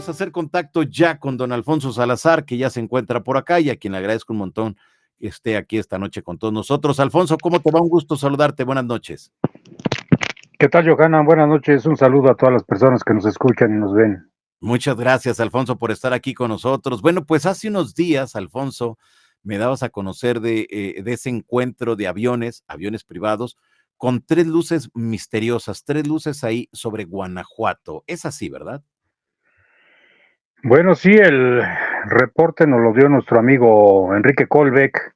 vamos a hacer contacto ya con don Alfonso Salazar, que ya se encuentra por acá y a quien le agradezco un montón que esté aquí esta noche con todos nosotros. Alfonso, ¿cómo te va? Un gusto saludarte. Buenas noches. ¿Qué tal, Johanna? Buenas noches. Un saludo a todas las personas que nos escuchan y nos ven. Muchas gracias, Alfonso, por estar aquí con nosotros. Bueno, pues hace unos días, Alfonso, me dabas a conocer de ese encuentro de aviones privados, con tres luces misteriosas, tres luces ahí sobre Guanajuato. Es así, ¿verdad? Bueno, sí, el reporte nos lo dio nuestro amigo Enrique Colbeck.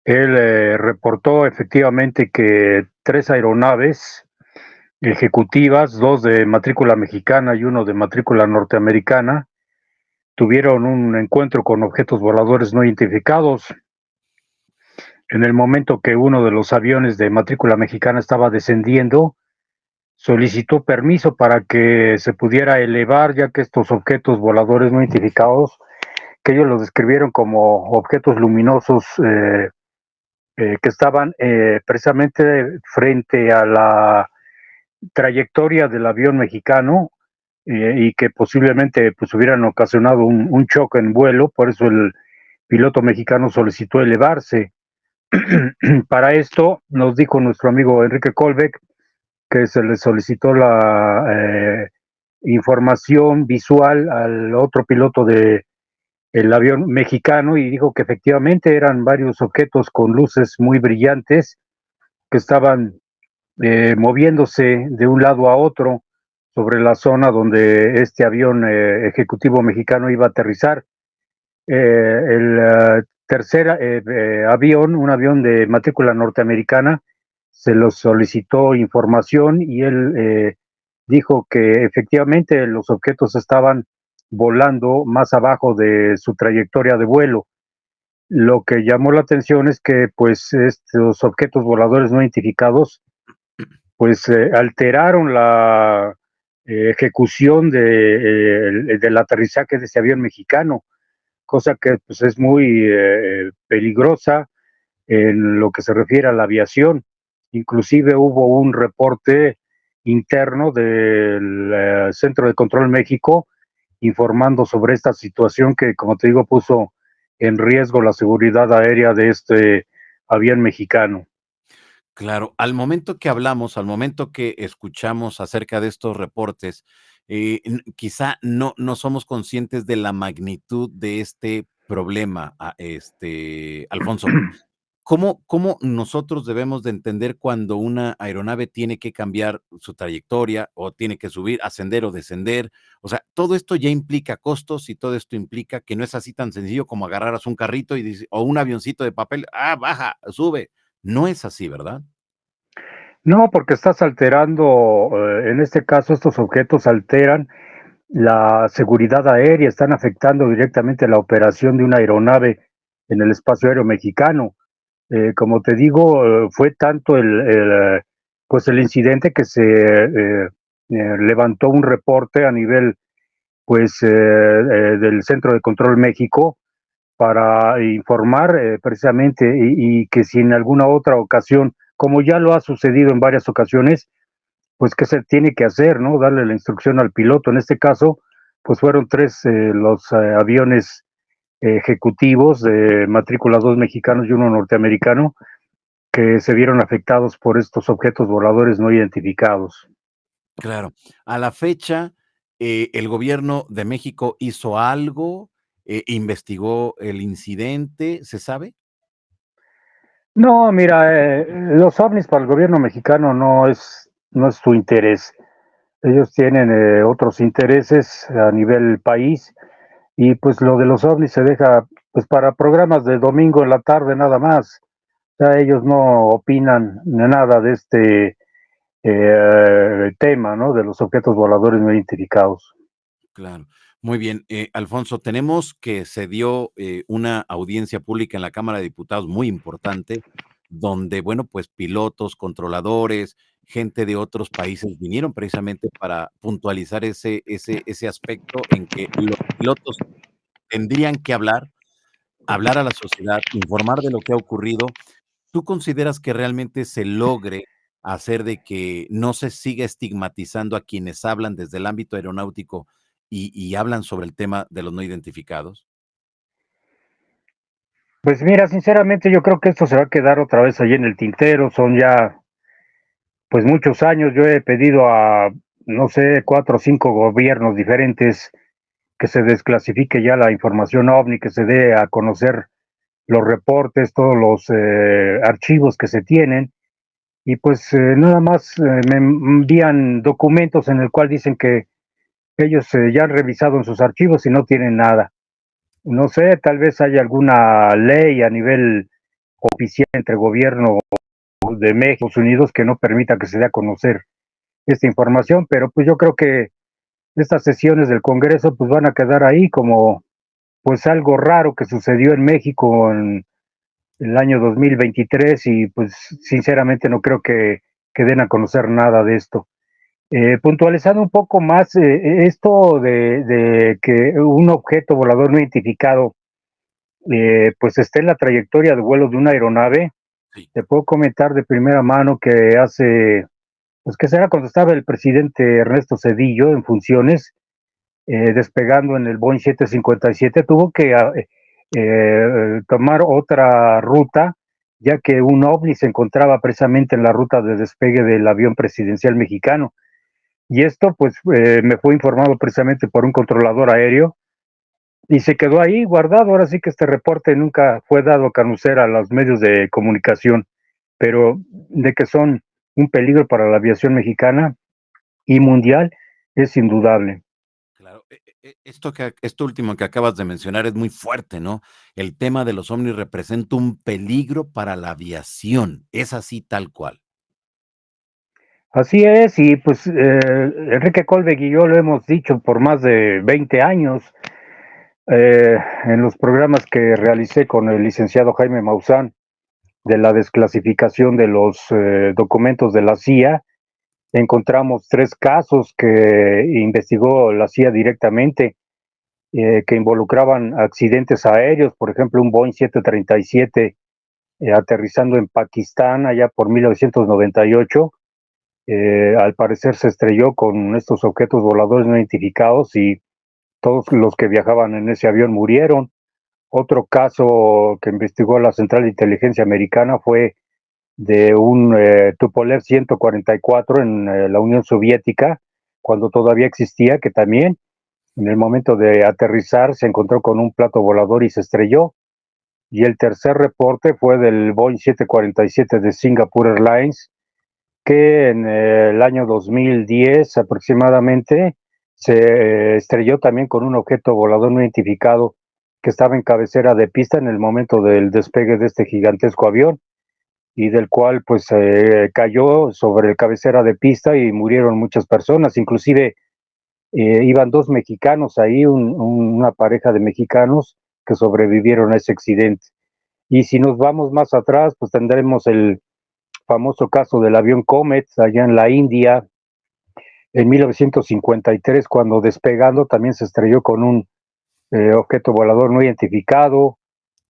Él reportó efectivamente que tres aeronaves ejecutivas, dos de matrícula mexicana y uno de matrícula norteamericana, tuvieron un encuentro con objetos voladores no identificados. En el momento que uno de los aviones de matrícula mexicana estaba descendiendo, solicitó permiso para que se pudiera elevar, ya que estos objetos voladores no identificados, que ellos los describieron como objetos luminosos que estaban precisamente frente a la trayectoria del avión mexicano y que posiblemente pues hubieran ocasionado un choque en vuelo, por eso el piloto mexicano solicitó elevarse. Para esto nos dijo nuestro amigo Enrique Colbeck que se le solicitó la información visual al otro piloto de el avión mexicano y dijo que efectivamente eran varios objetos con luces muy brillantes que estaban moviéndose de un lado a otro sobre la zona donde este avión ejecutivo mexicano iba a aterrizar. El tercer avión, un avión de matrícula norteamericana, se lo solicitó información y él dijo que efectivamente los objetos estaban volando más abajo de su trayectoria de vuelo. Lo que llamó la atención es que pues estos objetos voladores no identificados pues alteraron la ejecución del aterrizaje de ese avión mexicano, cosa que pues, es muy peligrosa en lo que se refiere a la aviación. Inclusive hubo un reporte interno del Centro de Control México informando sobre esta situación que, como te digo, puso en riesgo la seguridad aérea de este avión mexicano. Claro, al momento que hablamos, al momento que escuchamos acerca de estos reportes, quizá no somos conscientes de la magnitud de este problema, Alfonso. ¿Cómo nosotros debemos de entender cuando una aeronave tiene que cambiar su trayectoria o tiene que subir, ascender o descender? O sea, todo esto ya implica costos y todo esto implica que no es así tan sencillo como agarraras un carrito o un avioncito de papel, baja, sube. No es así, ¿verdad? No, porque estás alterando, en este caso estos objetos alteran la seguridad aérea, están afectando directamente la operación de una aeronave en el espacio aéreo mexicano. Como te digo, fue tanto pues el incidente que se levantó un reporte a nivel pues del Centro de Control México para informar precisamente y que si en alguna otra ocasión, como ya lo ha sucedido en varias ocasiones, pues qué se tiene que hacer, ¿no? Darle la instrucción al piloto. En este caso, pues fueron tres los aviones ejecutivos de matrícula 2 mexicanos y uno norteamericano que se vieron afectados por estos objetos voladores no identificados. Claro. A la fecha, ¿el gobierno de México hizo algo? ¿Investigó el incidente? ¿Se sabe? No, mira, los ovnis para el gobierno mexicano no es su interés. Ellos tienen otros intereses a nivel país y pues lo de los ovnis se deja pues para programas de domingo en la tarde nada más. O sea, ellos no opinan de nada de este tema, ¿no? De los objetos voladores no identificados. Claro. Muy bien. Alfonso, tenemos que se dio una audiencia pública en la Cámara de Diputados muy importante, donde, bueno, pues pilotos, controladores, gente de otros países vinieron precisamente para puntualizar ese aspecto en que los pilotos tendrían que hablar a la sociedad, informar de lo que ha ocurrido. ¿Tú consideras que realmente se logre hacer de que no se siga estigmatizando a quienes hablan desde el ámbito aeronáutico y hablan sobre el tema de los no identificados? Pues mira, sinceramente yo creo que esto se va a quedar otra vez ahí en el tintero, son ya pues muchos años, yo he pedido a, no sé, 4 o 5 gobiernos diferentes que se desclasifique ya la información OVNI, que se dé a conocer los reportes, todos los archivos que se tienen, y pues nada más me envían documentos en el cual dicen que ellos ya han revisado en sus archivos y no tienen nada. No sé, tal vez haya alguna ley a nivel oficial entre gobierno de México, Estados Unidos, que no permita que se dé a conocer esta información, pero pues yo creo que estas sesiones del Congreso pues van a quedar ahí como pues algo raro que sucedió en México en el año 2023 y pues sinceramente no creo que den a conocer nada de esto. Puntualizando un poco más esto de que un objeto volador no identificado pues esté en la trayectoria de vuelo de una aeronave, Sí. te puedo comentar de primera mano que hace, pues que será cuando estaba el presidente Ernesto Zedillo en funciones, despegando en el Boeing 757, tuvo que tomar otra ruta, ya que un ovni se encontraba precisamente en la ruta de despegue del avión presidencial mexicano. Y esto, pues, me fue informado precisamente por un controlador aéreo y se quedó ahí guardado. Ahora sí que este reporte nunca fue dado a conocer a los medios de comunicación, pero de que son un peligro para la aviación mexicana y mundial es indudable. Claro, esto último que acabas de mencionar es muy fuerte, ¿no? El tema de los ovnis representa un peligro para la aviación, es así tal cual. Así es, y pues Enrique Colbeck y yo lo hemos dicho por más de 20 años en los programas que realicé con el licenciado Jaime Maussan de la desclasificación de los documentos de la CIA. Encontramos 3 casos que investigó la CIA directamente, que involucraban accidentes aéreos, por ejemplo, un Boeing 737 aterrizando en Pakistán allá por 1998. Al parecer se estrelló con estos objetos voladores no identificados y todos los que viajaban en ese avión murieron. Otro caso que investigó la Central de Inteligencia Americana fue de un Tupolev 144 en la Unión Soviética, cuando todavía existía, que también en el momento de aterrizar se encontró con un plato volador y se estrelló. Y el tercer reporte fue del Boeing 747 de Singapore Airlines, que en el año 2010 aproximadamente se estrelló también con un objeto volador no identificado que estaba en cabecera de pista en el momento del despegue de este gigantesco avión y del cual pues cayó sobre el cabecera de pista y murieron muchas personas, inclusive iban 2 mexicanos ahí, una pareja de mexicanos que sobrevivieron a ese accidente. Y si nos vamos más atrás, pues tendremos el famoso caso del avión Comet allá en la India en 1953, cuando despegando también se estrelló con un objeto volador no identificado.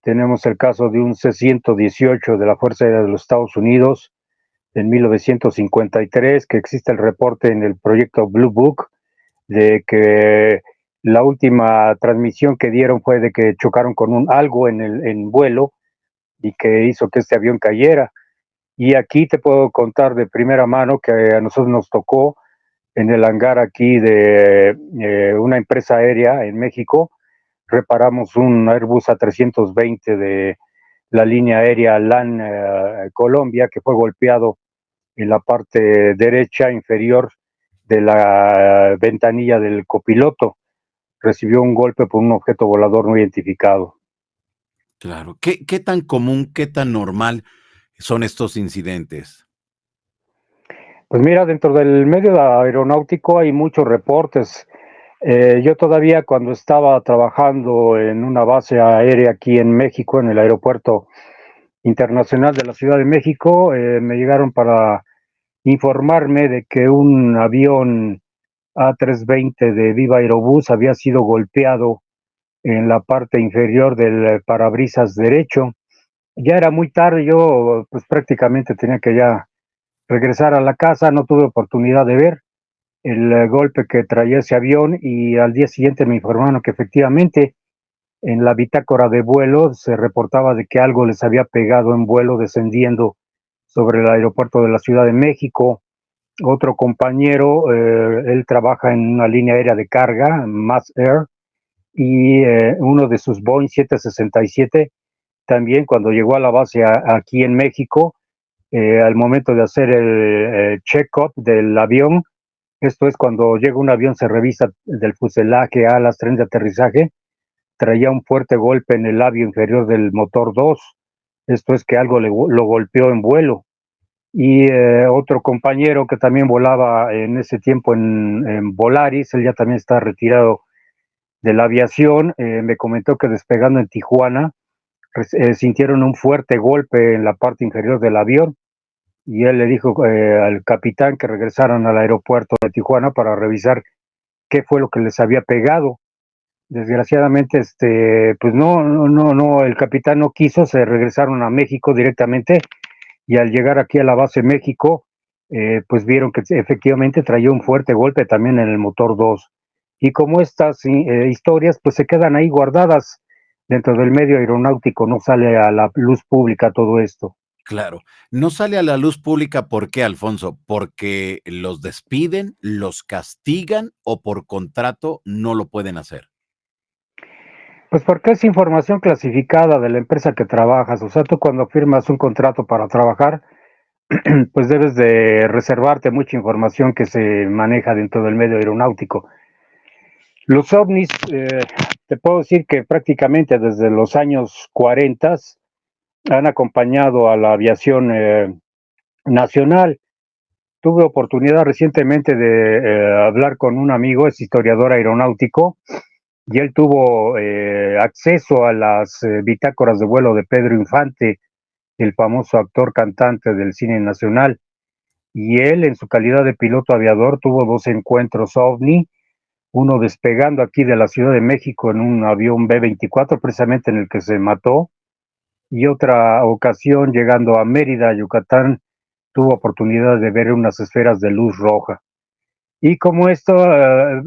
Tenemos el caso de un C-118 de la Fuerza Aérea de los Estados Unidos en 1953, que existe el reporte en el proyecto Blue Book de que la última transmisión que dieron fue de que chocaron con algo en vuelo y que hizo que este avión cayera. Y aquí te puedo contar de primera mano que a nosotros nos tocó en el hangar aquí de una empresa aérea en México, reparamos un Airbus A320 de la línea aérea LAN Colombia, que fue golpeado en la parte derecha inferior de la ventanilla del copiloto. Recibió un golpe por un objeto volador no identificado. Claro. ¿Qué tan común, qué tan normal son estos incidentes? Pues mira, dentro del medio aeronáutico hay muchos reportes. Yo todavía cuando estaba trabajando en una base aérea aquí en México, en el aeropuerto internacional de la Ciudad de México, me llegaron para informarme de que un avión A320 de Viva Aerobús había sido golpeado en la parte inferior del parabrisas derecho. Ya era muy tarde, yo pues prácticamente tenía que ya regresar a la casa, no tuve oportunidad de ver, el golpe que traía ese avión, y al día siguiente me informaron que efectivamente en la bitácora de vuelo se reportaba de que algo les había pegado en vuelo descendiendo sobre el aeropuerto de la Ciudad de México. Otro compañero, él trabaja en una línea aérea de carga, Mass Air, y uno de sus Boeing 767, también cuando llegó a la base aquí en México, al momento de hacer el check-up del avión, esto es cuando llega un avión, se revisa del fuselaje, alas, tren de aterrizaje, traía un fuerte golpe en el labio inferior del motor 2. Esto es que algo lo golpeó en vuelo. Y otro compañero que también volaba en ese tiempo en Volaris, él ya también está retirado de la aviación, me comentó que despegando en Tijuana sintieron un fuerte golpe en la parte inferior del avión, y él le dijo al capitán que regresaran al aeropuerto de Tijuana para revisar qué fue lo que les había pegado. Desgraciadamente, pues no, el capitán no quiso, se regresaron a México directamente, y al llegar aquí a la base México, pues vieron que efectivamente traía un fuerte golpe también en el motor 2. Y como estas historias, pues se quedan ahí guardadas dentro del medio aeronáutico, no sale a la luz pública todo esto. Claro, no sale a la luz pública, ¿por qué, Alfonso? ¿Porque los despiden, los castigan o por contrato no lo pueden hacer? Pues porque es información clasificada de la empresa que trabajas. O sea, tú cuando firmas un contrato para trabajar, pues debes de reservarte mucha información que se maneja dentro del medio aeronáutico. Los ovnis, te puedo decir que prácticamente desde los años 40 han acompañado a la aviación nacional. Tuve oportunidad recientemente de hablar con un amigo, es historiador aeronáutico, y él tuvo acceso a las bitácoras de vuelo de Pedro Infante, el famoso actor cantante del cine nacional. Y él, en su calidad de piloto aviador, tuvo dos encuentros ovni, uno despegando aquí de la Ciudad de México en un avión B-24, precisamente en el que se mató, y otra ocasión llegando a Mérida, Yucatán, tuvo oportunidad de ver unas esferas de luz roja. Y como esto,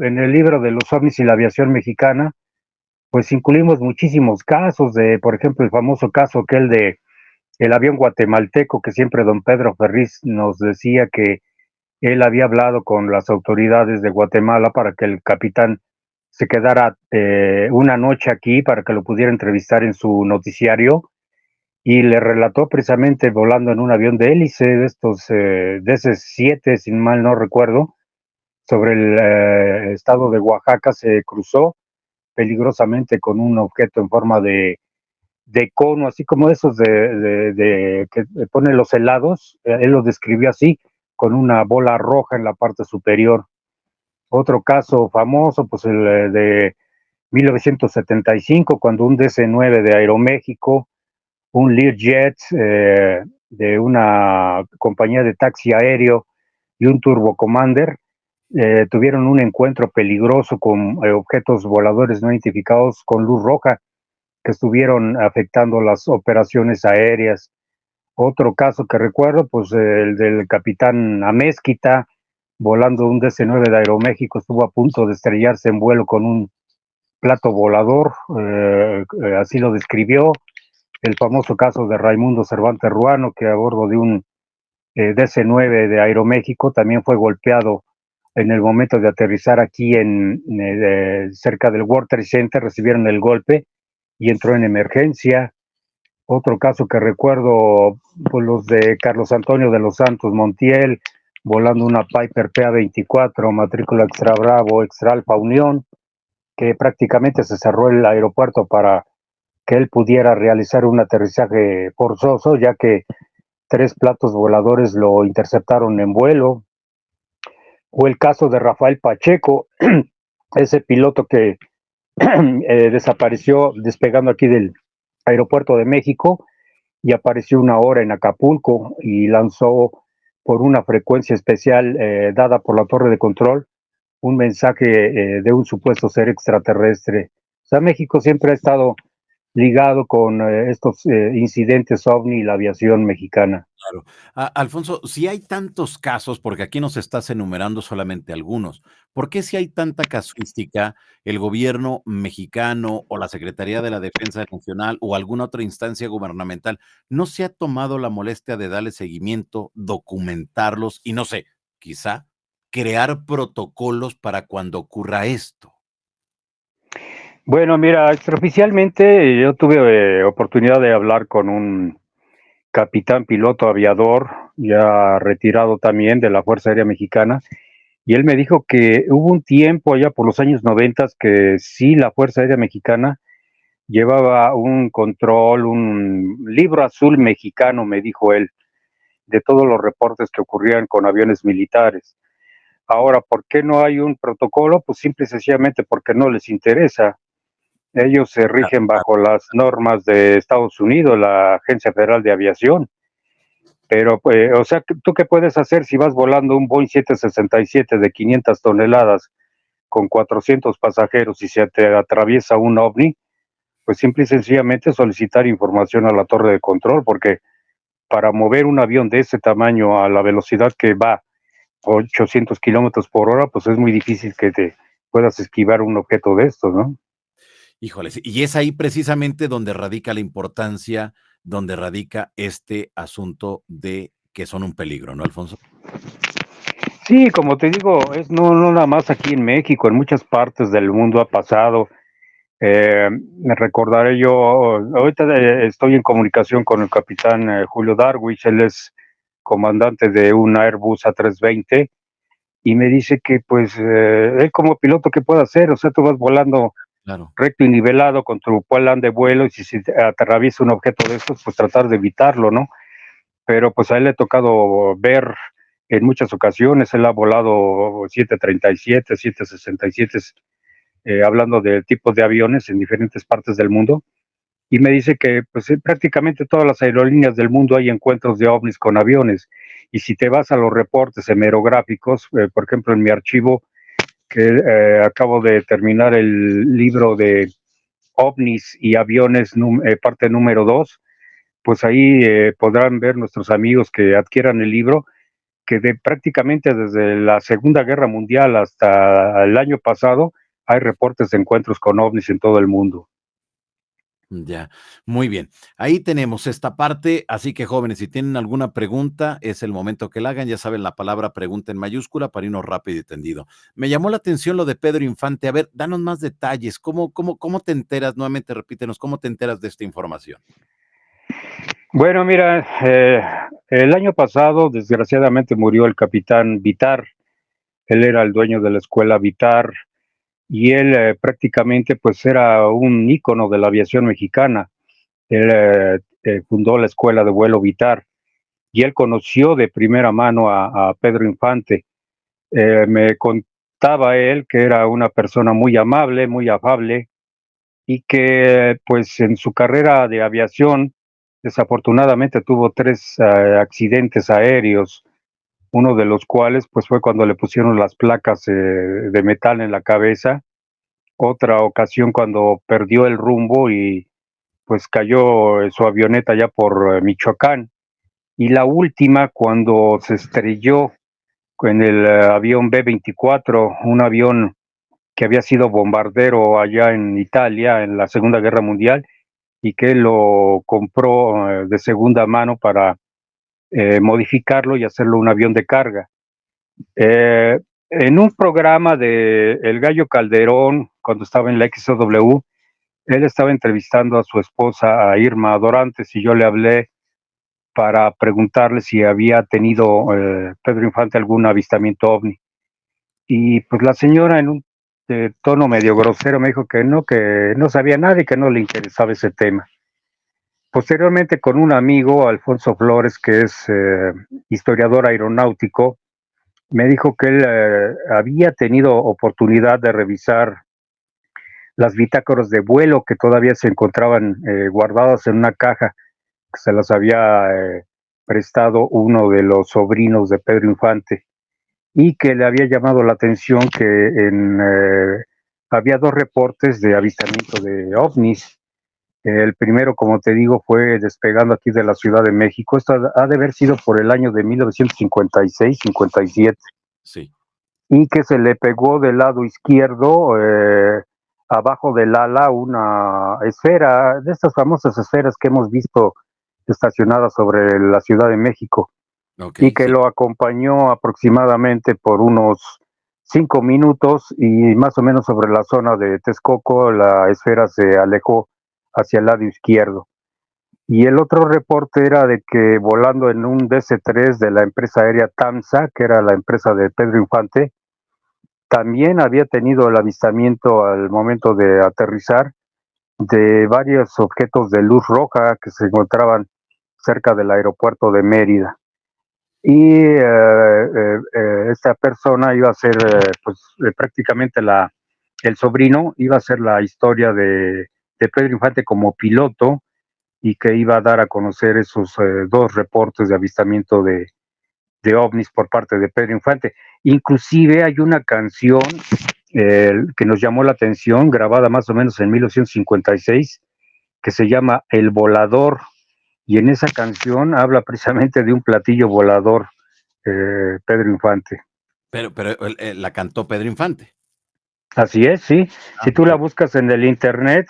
en el libro de los ovnis y la aviación mexicana, pues incluimos muchísimos casos de, por ejemplo, el famoso caso aquel de el avión guatemalteco, que siempre don Pedro Ferriz nos decía que él había hablado con las autoridades de Guatemala para que el capitán se quedara una noche aquí para que lo pudiera entrevistar en su noticiario, y le relató precisamente volando en un avión de hélice de estos, de ese 7, sin mal no recuerdo, sobre el estado de Oaxaca, se cruzó peligrosamente con un objeto en forma de cono, así como esos de que ponen los helados, él lo describió así, con una bola roja en la parte superior. Otro caso famoso, pues el de 1975, cuando un DC-9 de Aeroméxico, un Learjet de una compañía de taxi aéreo y un Turbo Commander tuvieron un encuentro peligroso con objetos voladores no identificados con luz roja que estuvieron afectando las operaciones aéreas. Otro caso que recuerdo, pues el del capitán Amezquita, volando un DC-9 de Aeroméxico, estuvo a punto de estrellarse en vuelo con un plato volador, así lo describió. El famoso caso de Raimundo Cervantes Ruano, que a bordo de un DC-9 de Aeroméxico también fue golpeado en el momento de aterrizar aquí cerca del World Trade Center, recibieron el golpe y entró en emergencia. Otro caso que recuerdo, pues los de Carlos Antonio de los Santos Montiel, volando una Piper PA-24, matrícula extra Bravo, extra Alfa Unión, que prácticamente se cerró el aeropuerto para que él pudiera realizar un aterrizaje forzoso, ya que tres platos voladores lo interceptaron en vuelo. O el caso de Rafael Pacheco, ese piloto que desapareció despegando aquí del aeropuerto de México y apareció una hora en Acapulco y lanzó por una frecuencia especial dada por la torre de control un mensaje de un supuesto ser extraterrestre. O sea, México siempre ha estado ligado con estos incidentes OVNI y la aviación mexicana. Claro. Alfonso, si hay tantos casos, porque aquí nos estás enumerando solamente algunos, ¿por qué si hay tanta casuística, el gobierno mexicano o la Secretaría de la Defensa Nacional o alguna otra instancia gubernamental no se ha tomado la molestia de darle seguimiento, documentarlos y no sé, quizá crear protocolos para cuando ocurra esto? Bueno, mira, extraoficialmente yo tuve oportunidad de hablar con un capitán piloto aviador, ya retirado también de la Fuerza Aérea Mexicana, y él me dijo que hubo un tiempo allá por los años 90 que sí la Fuerza Aérea Mexicana llevaba un control, un libro azul mexicano, me dijo él, de todos los reportes que ocurrían con aviones militares. Ahora, ¿por qué no hay un protocolo? Pues simple y sencillamente porque no les interesa. Ellos se Claro, rigen claro, bajo las normas de Estados Unidos, la Agencia Federal de Aviación. Pero, pues, o sea, ¿tú qué puedes hacer si vas volando un Boeing 767 de 500 toneladas con 400 pasajeros y se te atraviesa un ovni? Pues simple y sencillamente solicitar información a la torre de control, porque para mover un avión de ese tamaño a la velocidad que va, 800 kilómetros por hora, pues es muy difícil que te puedas esquivar un objeto de estos, ¿no? híjoles, y es ahí precisamente donde radica la importancia, donde radica este asunto de que son un peligro, ¿no, Alfonso? Sí, como te digo, es no nada más aquí en México, en muchas partes del mundo ha pasado. Me recordaré yo, ahorita estoy en comunicación con el capitán Julio Darwich, él es comandante de un Airbus A320 y me dice que pues él como piloto, ¿qué puede hacer? O sea, tú vas volando Claro. recto y nivelado con tu plan de vuelo y si se te atraviesa un objeto de estos, pues tratar de evitarlo, ¿no? Pero pues a él le ha tocado ver en muchas ocasiones, él ha volado 737, 767, hablando de tipos de aviones en diferentes partes del mundo, y me dice que pues prácticamente todas las aerolíneas del mundo hay encuentros de ovnis con aviones, y si te vas a los reportes hemerográficos, por ejemplo en mi archivo, que acabo de terminar el libro de ovnis y aviones, parte número 2, pues ahí podrán ver nuestros amigos que adquieran el libro que de prácticamente desde la Segunda Guerra Mundial hasta el año pasado hay reportes de encuentros con ovnis en todo el mundo. Ya, muy bien. Ahí tenemos esta parte, así que jóvenes, si tienen alguna pregunta, es el momento que la hagan. Ya saben la palabra pregunta en mayúscula para irnos rápido y tendido. Me llamó la atención lo de Pedro Infante. A ver, danos más detalles. ¿Cómo te enteras? Nuevamente repítenos, ¿cómo te enteras de esta información? Bueno, mira, el año pasado desgraciadamente murió el capitán Vitar. Él era el dueño de la escuela Vitar y él prácticamente pues era un ícono de la aviación mexicana. Él fundó la escuela de vuelo Vitar y él conoció de primera mano a Pedro Infante. Me contaba él que era una persona muy amable, muy afable y que pues en su carrera de aviación desafortunadamente tuvo 3 accidentes aéreos, uno de los cuales pues fue cuando le pusieron las placas de metal en la cabeza, otra ocasión cuando perdió el rumbo y pues cayó su avioneta ya por Michoacán, y la última cuando se estrelló en el avión B-24, un avión que había sido bombardero allá en Italia en la Segunda Guerra Mundial y que lo compró de segunda mano para modificarlo y hacerlo un avión de carga. En un programa de El Gallo Calderón, cuando estaba en la XW, él estaba entrevistando a su esposa, a Irma Dorantes, y yo le hablé para preguntarle si había tenido Pedro Infante algún avistamiento ovni. Y pues la señora en un tono medio grosero me dijo que no sabía nada y que no le interesaba ese tema. Posteriormente con un amigo, Alfonso Flores, que es historiador aeronáutico, me dijo que él había tenido oportunidad de revisar las bitácoras de vuelo que todavía se encontraban guardadas en una caja que se las había prestado uno de los sobrinos de Pedro Infante y que le había llamado la atención que había 2 reportes de avistamiento de ovnis El primero, como te digo, fue despegando aquí de la Ciudad de México. Esto ha de haber sido por el año de 1956-57, Sí, y que se le pegó del lado izquierdo, abajo del ala, una esfera, de estas famosas esferas que hemos visto estacionadas sobre la Ciudad de México, ok, y que sí. lo acompañó aproximadamente por unos 5 minutos, y más o menos sobre la zona de Texcoco la esfera se alejó hacia el lado izquierdo. Y el otro reporte era de que volando en un DC-3 de la empresa aérea TAMSA, que era la empresa de Pedro Infante, también había tenido el avistamiento al momento de aterrizar de varios objetos de luz roja que se encontraban cerca del aeropuerto de Mérida. Y esta persona iba a ser, pues, prácticamente el sobrino, iba a ser la historia de Pedro Infante como piloto, y que iba a dar a conocer esos dos reportes de avistamiento de ovnis por parte de Pedro Infante. Inclusive hay una canción que nos llamó la atención, grabada más o menos en 1956, que se llama El Volador, y en esa canción habla precisamente de un platillo volador, Pedro Infante. Pero la cantó Pedro Infante. Así es, sí. Ah, Si tú la fíjate. buscas en el internet,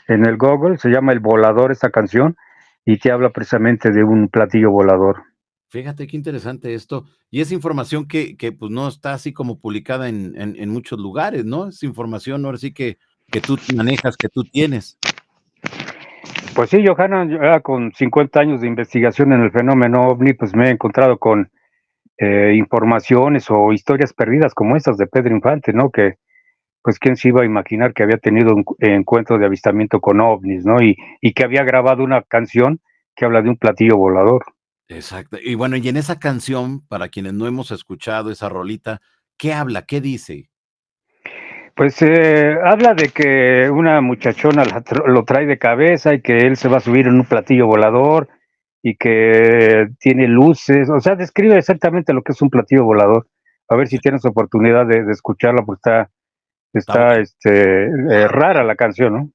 en el Google, se llama El Volador esa canción, y te habla precisamente de un platillo volador. Fíjate qué interesante esto. Y es información que, pues, no está así como publicada en muchos lugares, ¿no? Es información, ahora sí que tú manejas, que tú tienes. Pues sí, Johanna, ya con 50 años de investigación en el fenómeno ovni, pues me he encontrado con informaciones o historias perdidas como estas de Pedro Infante, ¿no? Que, pues, quién se iba a imaginar que había tenido un encuentro de avistamiento con ovnis, ¿no? Y que había grabado una canción que habla de un platillo volador. Exacto. Y bueno, y en esa canción, para quienes no hemos escuchado esa rolita, ¿qué habla? ¿Qué dice? Pues habla de que una muchachona lo trae de cabeza, y que él se va a subir en un platillo volador, y que tiene luces, o sea, describe exactamente lo que es un platillo volador. A ver si Sí. tienes oportunidad de escucharla, porque Está está bueno. rara la canción, ¿no?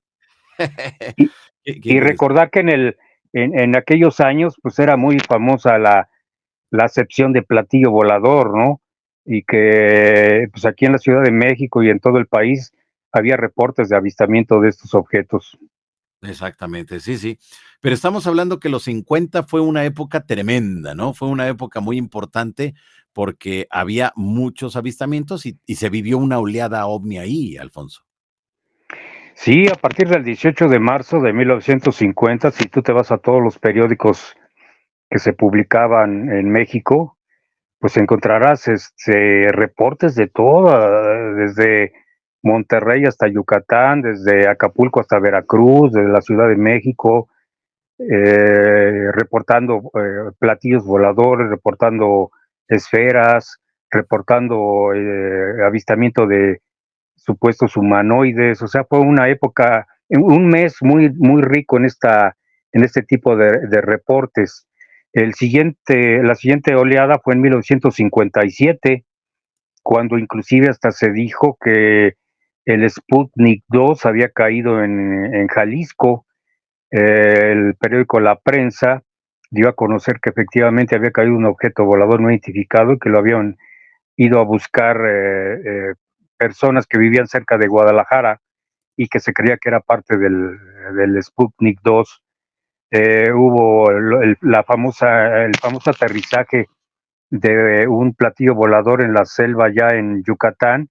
Y, Qué y interesante. recordar que en aquellos años, pues era muy famosa la acepción de platillo volador, ¿no? Y que, pues, aquí en la Ciudad de México y en todo el país había reportes de avistamiento de estos objetos. Exactamente, sí, sí. Pero estamos hablando que los 50 fue una época tremenda, ¿no? Fue una época muy importante porque había muchos avistamientos y se vivió una oleada ovni ahí, Alfonso. Sí, a partir del 18 de marzo de 1950, si tú te vas a todos los periódicos que se publicaban en México, pues encontrarás reportes de todo, desde Monterrey hasta Yucatán, desde Acapulco hasta Veracruz, desde la Ciudad de México, reportando platillos voladores, reportando esferas, reportando avistamiento de supuestos humanoides. O sea, fue una época, un mes muy, muy rico en este tipo de reportes. La siguiente oleada fue en 1957, cuando inclusive hasta se dijo que el Sputnik 2 había caído en Jalisco. El periódico La Prensa dio a conocer que efectivamente había caído un objeto volador no identificado, y que lo habían ido a buscar personas que vivían cerca de Guadalajara, y que se creía que era parte del Sputnik 2. Hubo el famoso aterrizaje de un platillo volador en la selva ya en Yucatán,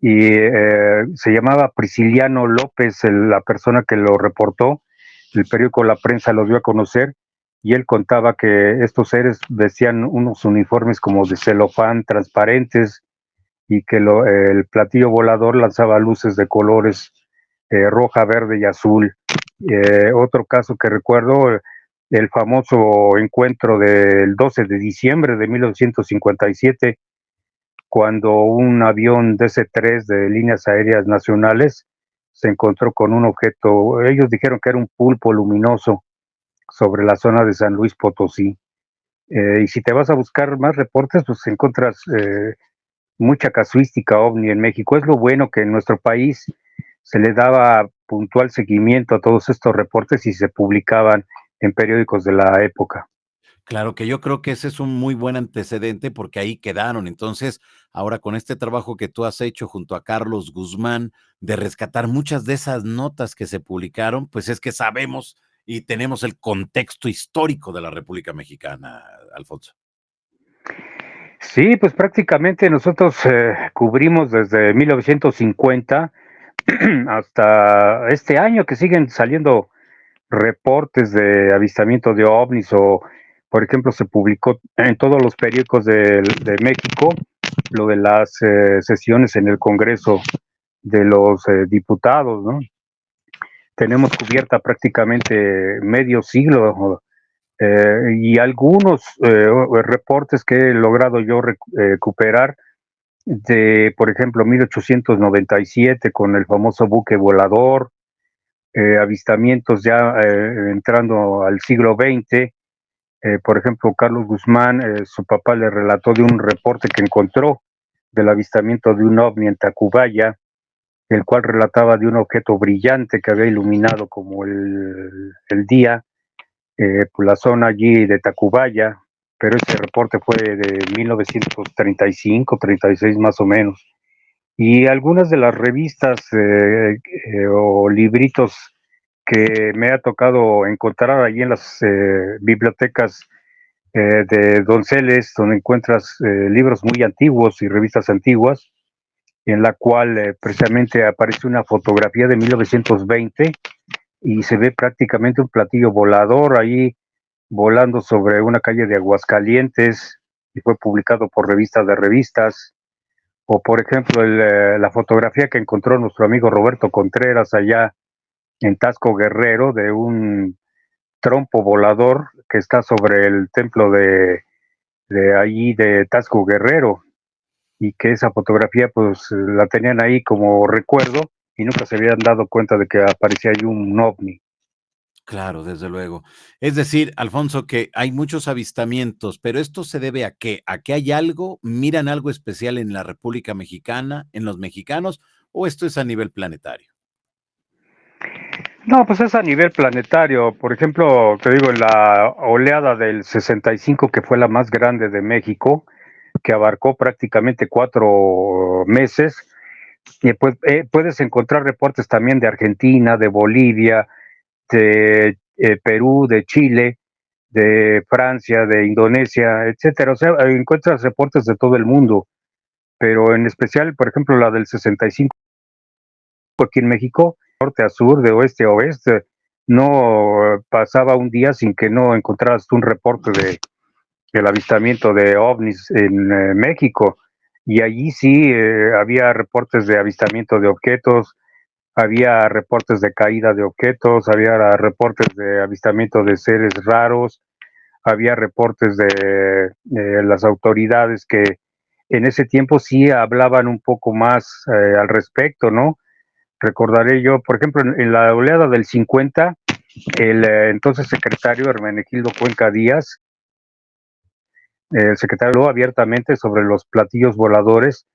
y se llamaba Prisciliano López, la persona que lo reportó. El periódico La Prensa lo dio a conocer, y él contaba que estos seres vestían unos uniformes como de celofán transparentes, y que el platillo volador lanzaba luces de colores roja, verde y azul. Otro caso que recuerdo, el famoso encuentro del 12 de diciembre de 1957, cuando un avión DC-3 de líneas aéreas nacionales se encontró con un objeto. Ellos dijeron que era un pulpo luminoso sobre la zona de San Luis Potosí. Y si te vas a buscar más reportes, pues encuentras mucha casuística ovni en México. Es lo bueno que en nuestro país se le daba puntual seguimiento a todos estos reportes y se publicaban en periódicos de la época. Claro que yo creo que ese es un muy buen antecedente porque ahí quedaron. Entonces, ahora con este trabajo que tú has hecho junto a Carlos Guzmán de rescatar muchas de esas notas que se publicaron, pues es que sabemos y tenemos el contexto histórico de la República Mexicana, Alfonso. Sí, pues prácticamente nosotros cubrimos desde 1950 hasta este año que siguen saliendo reportes de avistamiento de ovnis o, por ejemplo, se publicó en todos los periódicos de México lo de las sesiones en el Congreso de los diputados, ¿no? Tenemos cubierta prácticamente medio siglo y algunos reportes que he logrado yo recuperar de, por ejemplo, 1897 con el famoso buque volador, avistamientos ya entrando al siglo XX. Por ejemplo, Carlos Guzmán, su papá le relató de un reporte que encontró del avistamiento de un ovni en Tacubaya, el cual relataba de un objeto brillante que había iluminado como el día, por la zona allí de Tacubaya, pero ese reporte fue de 1935, 36 más o menos. Y algunas de las revistas o libritos que me ha tocado encontrar allí en las bibliotecas de Donceles, donde encuentras libros muy antiguos y revistas antiguas, en la cual precisamente aparece una fotografía de 1920 y se ve prácticamente un platillo volador ahí volando sobre una calle de Aguascalientes y fue publicado por revistas de revistas. O por ejemplo la fotografía que encontró nuestro amigo Roberto Contreras allá en Tasco Guerrero de un trompo volador que está sobre el templo de allí de Tasco Guerrero y que esa fotografía pues la tenían ahí como recuerdo y nunca se habían dado cuenta de que aparecía ahí un ovni. Claro, desde luego. Es decir, Alfonso, que hay muchos avistamientos, pero ¿esto se debe a qué? ¿A que hay algo? ¿Miran algo especial en la República Mexicana, en los mexicanos, o esto es a nivel planetario? No, pues es a nivel planetario. Por ejemplo, te digo, en la oleada del 65, que fue la más grande de México, que abarcó prácticamente 4 meses, y pues puedes encontrar reportes también de Argentina, de Bolivia, de Perú, de Chile, de Francia, de Indonesia, etcétera. O sea, encuentras reportes de todo el mundo, pero en especial, por ejemplo, la del 65 aquí en México, norte a sur, de oeste a oeste, no pasaba un día sin que no encontraras un reporte del avistamiento de ovnis en México. Y allí sí había reportes de avistamiento de objetos, había reportes de caída de objetos, había reportes de avistamiento de seres raros, había reportes de las autoridades que en ese tiempo sí hablaban un poco más al respecto, ¿no? Recordaré yo, por ejemplo, en la oleada del 50, el entonces secretario Hermenegildo Cuenca Díaz, el secretario habló abiertamente sobre los platillos voladores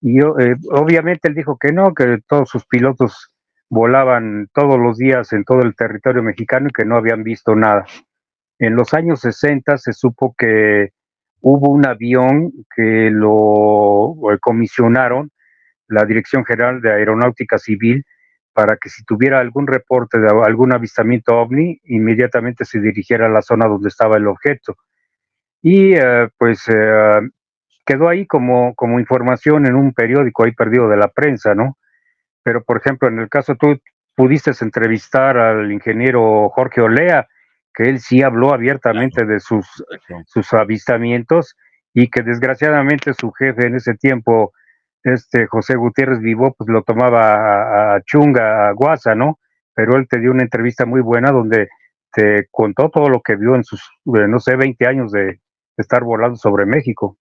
y obviamente él dijo que no, que todos sus pilotos volaban todos los días en todo el territorio mexicano y que no habían visto nada. En los años 60 se supo que hubo un avión que lo comisionaron la Dirección General de Aeronáutica Civil para que si tuviera algún reporte de algún avistamiento ovni, inmediatamente se dirigiera a la zona donde estaba el objeto. Y quedó ahí como información en un periódico ahí perdido de la prensa, ¿no? Pero, por ejemplo, en el caso tú pudiste entrevistar al ingeniero Jorge Olea, que él sí habló abiertamente de Correcto. sus avistamientos y que desgraciadamente su jefe en ese tiempo, José Gutiérrez Vivó, pues lo tomaba a chunga, a guasa, ¿no? Pero él te dio una entrevista muy buena donde te contó todo lo que vio en sus, no sé, 20 años de estar volando sobre México.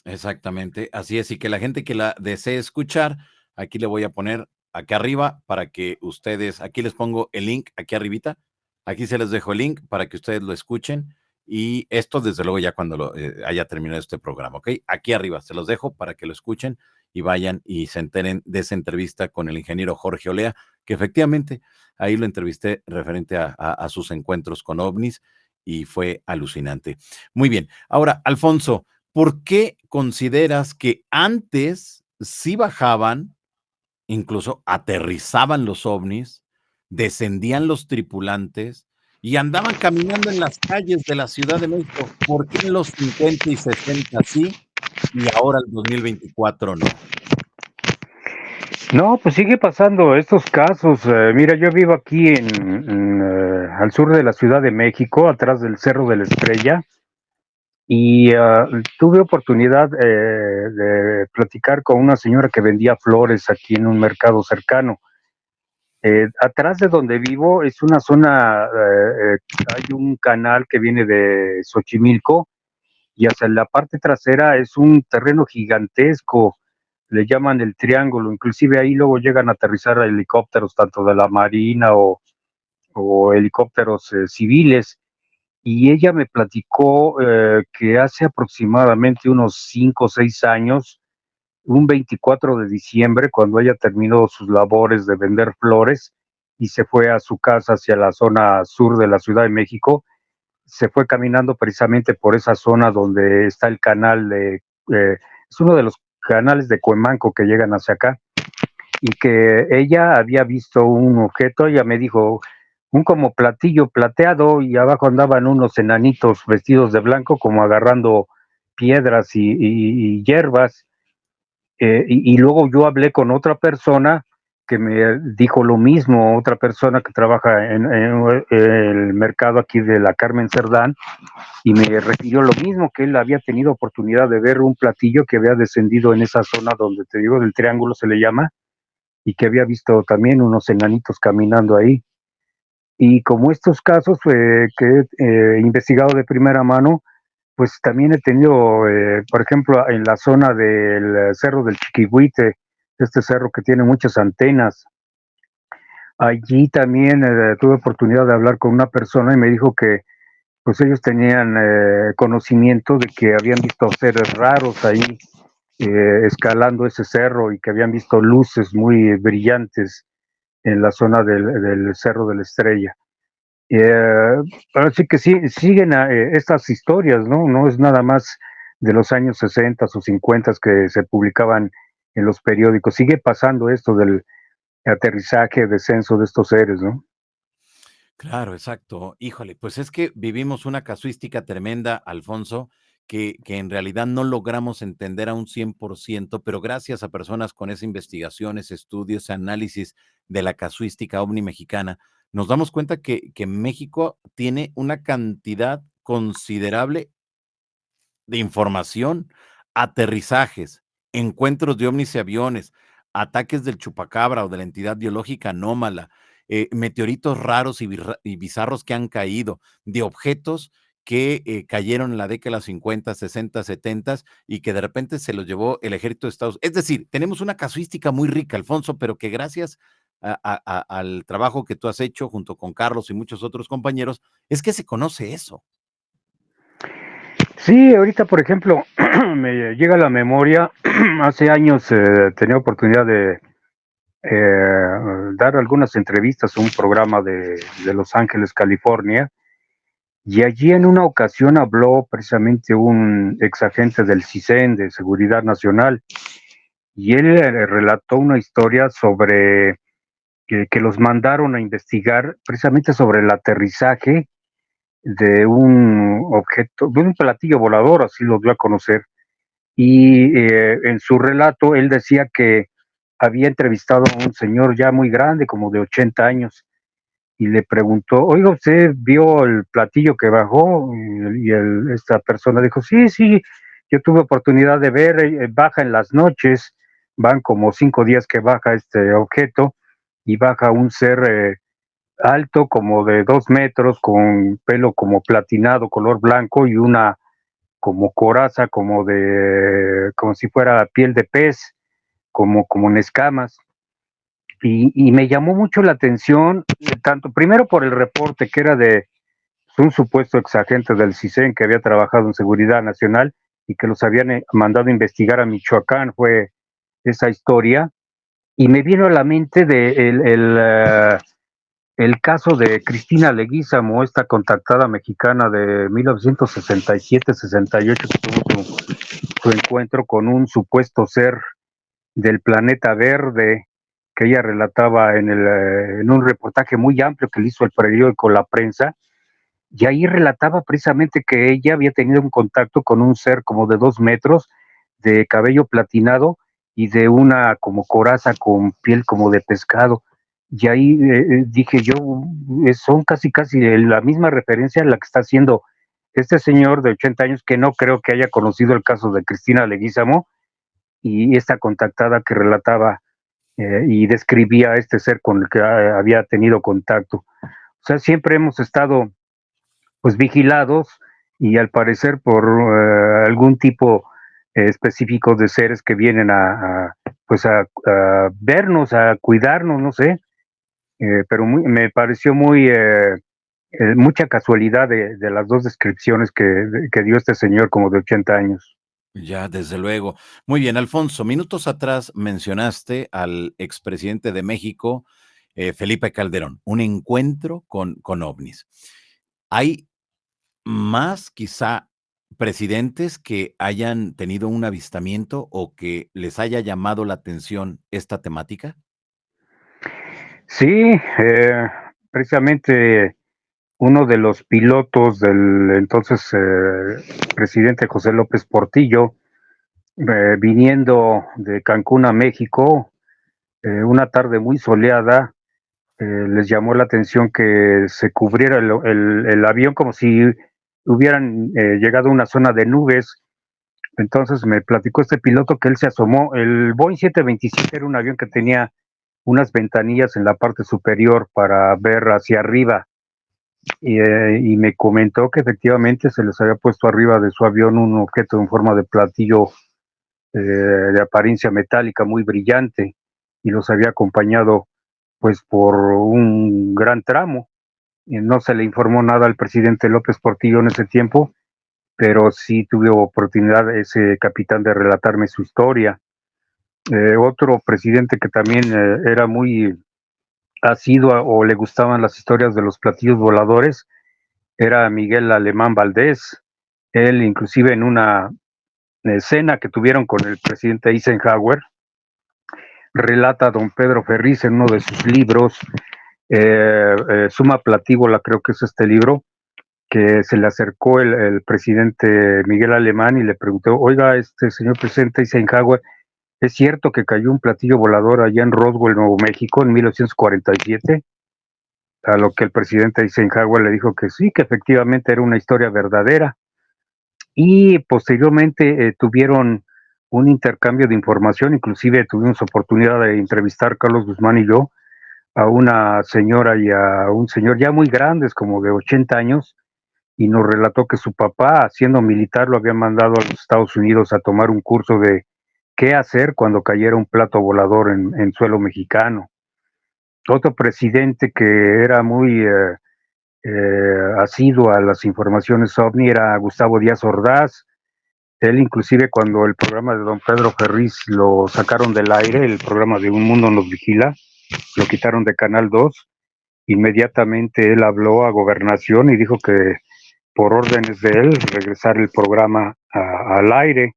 Exactamente, así es, y que la gente que la desee escuchar, aquí le voy a poner acá arriba para que ustedes, aquí les pongo el link aquí arribita, aquí se les dejo el link para que ustedes lo escuchen y esto desde luego ya cuando haya terminado este programa, ¿ok? Aquí arriba se los dejo para que lo escuchen y vayan y se enteren de esa entrevista con el ingeniero Jorge Olea, que efectivamente ahí lo entrevisté referente a sus encuentros con ovnis y fue alucinante. Muy bien. Ahora, Alfonso, ¿por qué consideras que antes sí bajaban, incluso aterrizaban los ovnis, descendían los tripulantes y andaban caminando en las calles de la Ciudad de México? ¿Por qué en los 50 y 60 sí y ahora el 2024 no? No, pues sigue pasando estos casos. Mira, yo vivo aquí al sur de la Ciudad de México, atrás del Cerro de la Estrella, y tuve oportunidad de platicar con una señora que vendía flores aquí en un mercado cercano. Atrás de donde vivo es una zona, hay un canal que viene de Xochimilco y hacia la parte trasera es un terreno gigantesco, le llaman el Triángulo, inclusive ahí luego llegan a aterrizar helicópteros tanto de la Marina o helicópteros civiles. Y ella me platicó que hace aproximadamente unos 5 o 6 años, un 24 de diciembre, cuando ella terminó sus labores de vender flores y se fue a su casa hacia la zona sur de la Ciudad de México, se fue caminando precisamente por esa zona donde está el canal es uno de los canales de Cuemanco que llegan hacia acá, y que ella había visto un objeto. Ella me dijo, un como platillo plateado, y abajo andaban unos enanitos vestidos de blanco como agarrando piedras y hierbas. Y luego yo hablé con otra persona que me dijo lo mismo, otra persona que trabaja en el mercado aquí de la Carmen Cerdán, y me refirió lo mismo, que él había tenido oportunidad de ver un platillo que había descendido en esa zona donde te digo, del Triángulo se le llama, y que había visto también unos enanitos caminando ahí. Y como estos casos que he investigado de primera mano, pues también he tenido, por ejemplo, en la zona del Cerro del Chiquihuite, este cerro que tiene muchas antenas. Allí también tuve oportunidad de hablar con una persona y me dijo que pues ellos tenían conocimiento de que habían visto seres raros ahí escalando ese cerro, y que habían visto luces muy brillantes en la zona del Cerro de la Estrella. Así que sí, siguen estas historias, ¿no? No es nada más de los años 60 o 50 que se publicaban en los periódicos. Sigue pasando esto del aterrizaje, descenso de estos seres, ¿no? Claro, exacto. Híjole, pues es que vivimos una casuística tremenda, Alfonso, que en realidad no logramos entender a un 100%, pero gracias a personas con esa investigación, ese estudio, ese análisis de la casuística ovni mexicana, nos damos cuenta que México tiene una cantidad considerable de información, aterrizajes, encuentros de ovnis y aviones, ataques del chupacabra o de la entidad biológica anómala, meteoritos raros y bizarros que han caído, de objetos que cayeron en la década de los 50, 60, 70 y que de repente se los llevó el ejército de Estados Unidos. Es decir, tenemos una casuística muy rica, Alfonso, pero que gracias al trabajo que tú has hecho junto con Carlos y muchos otros compañeros, es que se conoce eso. Sí, ahorita, por ejemplo, me llega a la memoria, hace años tenía oportunidad de dar algunas entrevistas a un programa de Los Ángeles, California, y allí en una ocasión habló precisamente un ex agente del CISEN, de Seguridad Nacional, y él relató una historia sobre que los mandaron a investigar precisamente sobre el aterrizaje de un objeto, de un platillo volador, así lo dio a conocer. Y en su relato él decía que había entrevistado a un señor ya muy grande, como de 80 años, y le preguntó, oiga, ¿usted vio el platillo que bajó? Esta persona dijo, sí, sí, yo tuve oportunidad de ver, baja en las noches, van como 5 días que baja este objeto, y baja un ser alto como de 2 metros, con pelo como platinado, color blanco, y una como coraza, como si fuera piel de pez, como en escamas. Y me llamó mucho la atención, tanto primero por el reporte que era de un supuesto exagente del CISEN que había trabajado en seguridad nacional y que los habían mandado a investigar a Michoacán. Fue esa historia, y me vino a la mente el caso de Cristina Leguízamo, esta contactada mexicana de 1967-68, que tuvo su encuentro con un supuesto ser del planeta verde, que ella relataba en un reportaje muy amplio que le hizo el periódico La Prensa, y ahí relataba precisamente que ella había tenido un contacto con un ser como de 2 metros, de cabello platinado y de una como coraza con piel como de pescado. Y ahí dije yo, son casi la misma referencia a la que está haciendo este señor de 80 años, que no creo que haya conocido el caso de Cristina Leguízamo, y esta contactada que relataba y describía a este ser con el que había tenido contacto. O sea, siempre hemos estado pues vigilados, y al parecer por algún tipo específico de seres que vienen pues a vernos, a cuidarnos, no sé, pero me pareció mucha casualidad de las dos descripciones que dio este señor como de 80 años. Ya, desde luego. Muy bien, Alfonso, minutos atrás mencionaste al expresidente de México, Felipe Calderón, un encuentro con ovnis. ¿Hay más, quizá, presidentes que hayan tenido un avistamiento o que les haya llamado la atención esta temática? Sí, precisamente uno de los pilotos del entonces presidente José López Portillo, viniendo de Cancún a México, una tarde muy soleada, les llamó la atención que se cubriera el avión como si hubieran llegado a una zona de nubes. Entonces me platicó este piloto que él se asomó. El Boeing 727 era un avión que tenía unas ventanillas en la parte superior para ver hacia arriba, y me comentó que efectivamente se les había puesto arriba de su avión un objeto en forma de platillo de apariencia metálica muy brillante, y los había acompañado pues por un gran tramo. No se le informó nada al presidente López Portillo en ese tiempo, pero sí tuve oportunidad ese capitán de relatarme su historia. Otro presidente que también era muy asiduo o le gustaban las historias de los platillos voladores era Miguel Alemán Valdés. Él inclusive en una escena que tuvieron con el presidente Eisenhower, relata a don Pedro Ferriz en uno de sus libros, Suma Platívola, creo que es este libro, que se le acercó el presidente Miguel Alemán y le preguntó: oiga, este señor presidente Eisenhower, ¿es cierto que cayó un platillo volador allá en Roswell, Nuevo México, en 1947? A lo que el presidente Eisenhower le dijo que sí, que efectivamente era una historia verdadera. Y posteriormente tuvieron un intercambio de información, inclusive tuvimos oportunidad de entrevistar Carlos Guzmán y yo a una señora y a un señor ya muy grandes, como de 80 años, y nos relató que su papá, siendo militar, lo había mandado a los Estados Unidos a tomar un curso de qué hacer cuando cayera un plato volador en suelo mexicano. Otro presidente que era muy asiduo a las informaciones ovni era Gustavo Díaz Ordaz. Él inclusive cuando el programa de don Pedro Ferriz lo sacaron del aire, el programa de Un Mundo Nos Vigila, lo quitaron de Canal 2, inmediatamente él habló a Gobernación y dijo que por órdenes de él regresar el programa al aire.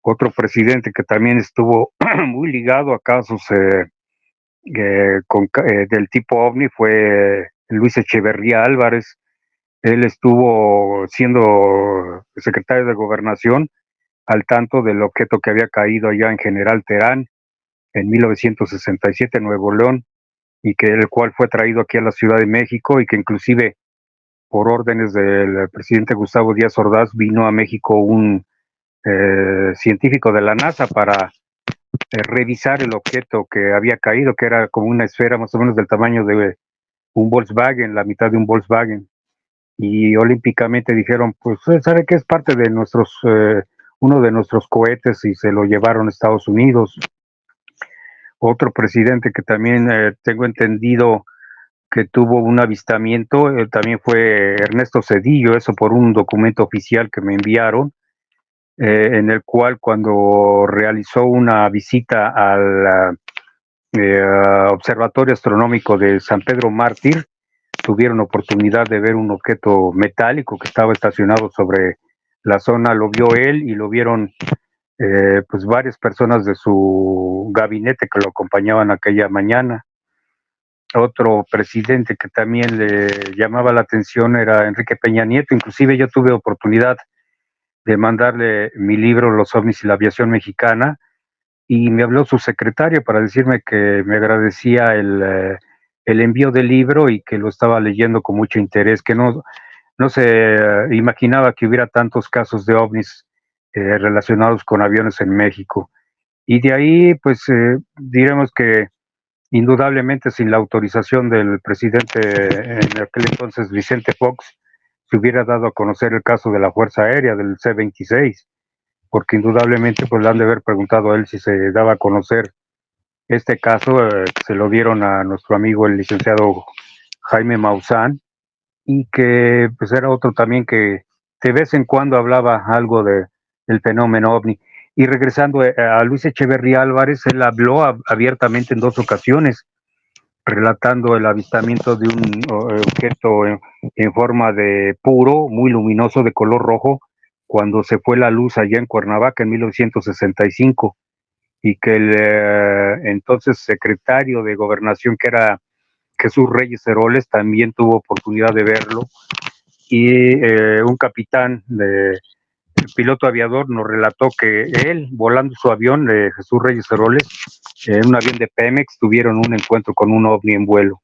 Otro presidente que también estuvo muy ligado a casos del tipo OVNI fue Luis Echeverría Álvarez. Él estuvo siendo secretario de Gobernación al tanto del objeto que había caído allá en General Terán en 1967 en Nuevo León, y que el cual fue traído aquí a la Ciudad de México, y que inclusive por órdenes del presidente Gustavo Díaz Ordaz vino a México un científico de la NASA para revisar el objeto que había caído, que era como una esfera más o menos del tamaño de un Volkswagen, la mitad de un Volkswagen. Y olímpicamente dijeron, pues, ¿sabe qué? Es parte de uno de nuestros cohetes, y se lo llevaron a Estados Unidos. Otro presidente que también tengo entendido que tuvo un avistamiento, también fue Ernesto Cedillo, eso por un documento oficial que me enviaron. en el cual cuando realizó una visita al Observatorio Astronómico de San Pedro Mártir, tuvieron oportunidad de ver un objeto metálico que estaba estacionado sobre la zona. Lo vio él y lo vieron pues varias personas de su gabinete que lo acompañaban aquella mañana. Otro presidente que también le llamaba la atención era Enrique Peña Nieto. Inclusive yo tuve oportunidad de mandarle mi libro Los ovnis y la aviación mexicana, y me habló su secretario para decirme que me agradecía el envío del libro y que lo estaba leyendo con mucho interés, que no se imaginaba que hubiera tantos casos de ovnis relacionados con aviones en México. Y de ahí, pues diremos que indudablemente sin la autorización del presidente en aquel entonces, Vicente Fox, se hubiera dado a conocer el caso de la Fuerza Aérea del C-26, porque indudablemente pues le han de haber preguntado a él si se daba a conocer este caso. Se lo dieron a nuestro amigo el licenciado Jaime Maussan, y que pues era otro también que de vez en cuando hablaba algo del fenómeno ovni. Y regresando a Luis Echeverría Álvarez, él habló abiertamente en 2 ocasiones, relatando el avistamiento de un objeto en forma de puro, muy luminoso, de color rojo, cuando se fue la luz allá en Cuernavaca en 1965, y que el entonces secretario de Gobernación, que era Jesús Reyes Heroles, también tuvo oportunidad de verlo, y un capitán de piloto aviador nos relató que él, volando su avión, Jesús Reyes Heroles, en un avión de Pemex, tuvieron un encuentro con un ovni en vuelo.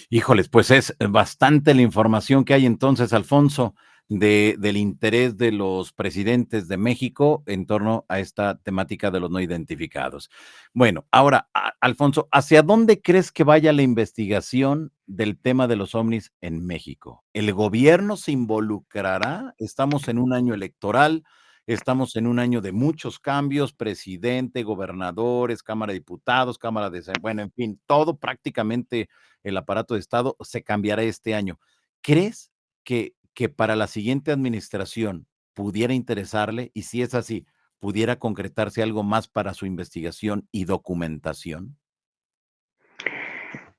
Híjoles, pues es bastante la información que hay entonces, Alfonso, del interés de los presidentes de México en torno a esta temática de los no identificados. Bueno, ahora, Alfonso, ¿hacia dónde crees que vaya la investigación del tema de los ovnis en México? ¿El gobierno se involucrará? Estamos en un año electoral, estamos en un año de muchos cambios: presidente, gobernadores, Cámara de Diputados, Cámara de... Bueno, en fin, todo prácticamente el aparato de Estado se cambiará este año. ¿Crees que para la siguiente administración pudiera interesarle? Y si es así, ¿pudiera concretarse algo más para su investigación y documentación?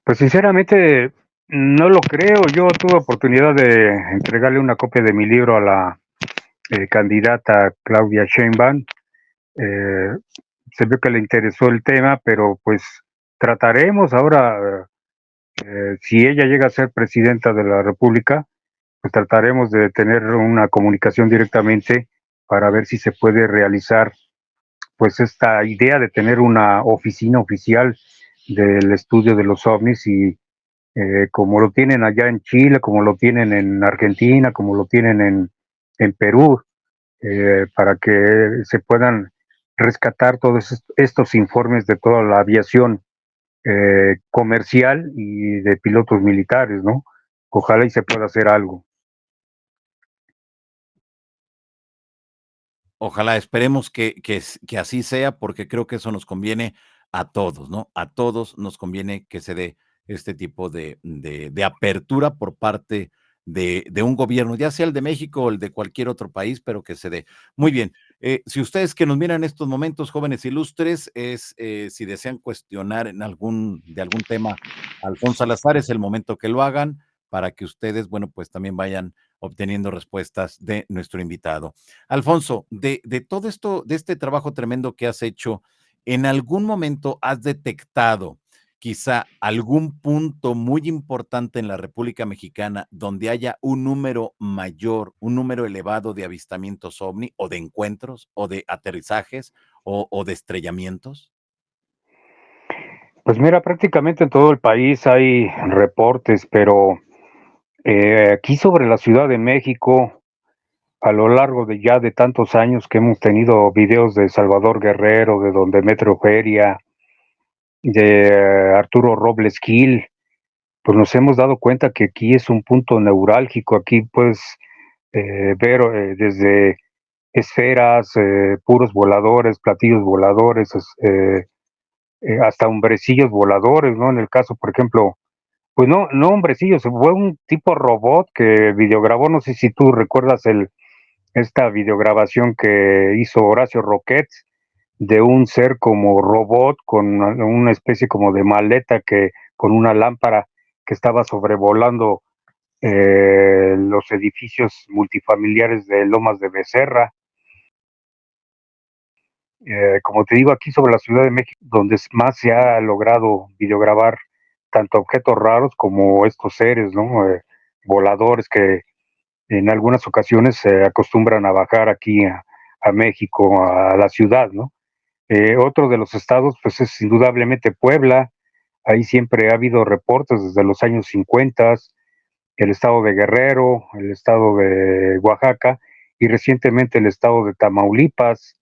Pues sinceramente no lo creo. Yo tuve oportunidad de entregarle una copia de mi libro a la candidata Claudia Sheinbaum. Eh, Se ve que le interesó el tema, pero pues trataremos ahora, si ella llega a ser presidenta de la República, pues trataremos de tener una comunicación directamente para ver si se puede realizar pues esta idea de tener una oficina oficial del estudio de los ovnis, y como lo tienen allá en Chile, como lo tienen en Argentina, como lo tienen en Perú, para que se puedan rescatar todos estos informes de toda la aviación comercial y de pilotos militares, ¿no? Ojalá y se pueda hacer algo. Ojalá, esperemos que así sea, porque creo que eso nos conviene a todos, ¿no? A todos nos conviene que se dé este tipo de apertura por parte de un gobierno, ya sea el de México o el de cualquier otro país, pero que se dé. Muy bien, si ustedes que nos miran en estos momentos, jóvenes ilustres, si desean cuestionar de algún tema a Alfonso Salazar, es el momento que lo hagan para que ustedes, bueno, pues también vayan obteniendo respuestas de nuestro invitado. Alfonso, de todo esto, de este trabajo tremendo que has hecho, ¿en algún momento has detectado quizá algún punto muy importante en la República Mexicana donde haya un número mayor, un número elevado de avistamientos ovni o de encuentros o de aterrizajes o de estrellamientos? Pues mira, prácticamente en todo el país hay reportes, pero aquí sobre la Ciudad de México, a lo largo de ya de tantos años que hemos tenido videos de Salvador Guerrero, de Don Demetrio Feria, de Arturo Robles Gil, pues nos hemos dado cuenta que aquí es un punto neurálgico. Aquí puedes ver desde esferas, puros voladores, platillos voladores, hasta hombrecillos voladores, ¿no? En el caso, por ejemplo, pues no hombrecillos, fue un tipo robot que videograbó, no sé si tú recuerdas esta videograbación que hizo Horacio Roquet de un ser como robot con una especie como de maleta que con una lámpara que estaba sobrevolando los edificios multifamiliares de Lomas de Becerra. Como te digo, aquí sobre la Ciudad de México, donde más se ha logrado videograbar tanto objetos raros como estos seres, ¿no? Voladores que en algunas ocasiones se acostumbran a bajar aquí a México, a la ciudad, ¿no? Otro de los estados, pues es indudablemente Puebla. Ahí siempre ha habido reportes desde los años 50, el estado de Guerrero, el estado de Oaxaca y recientemente el estado de Tamaulipas,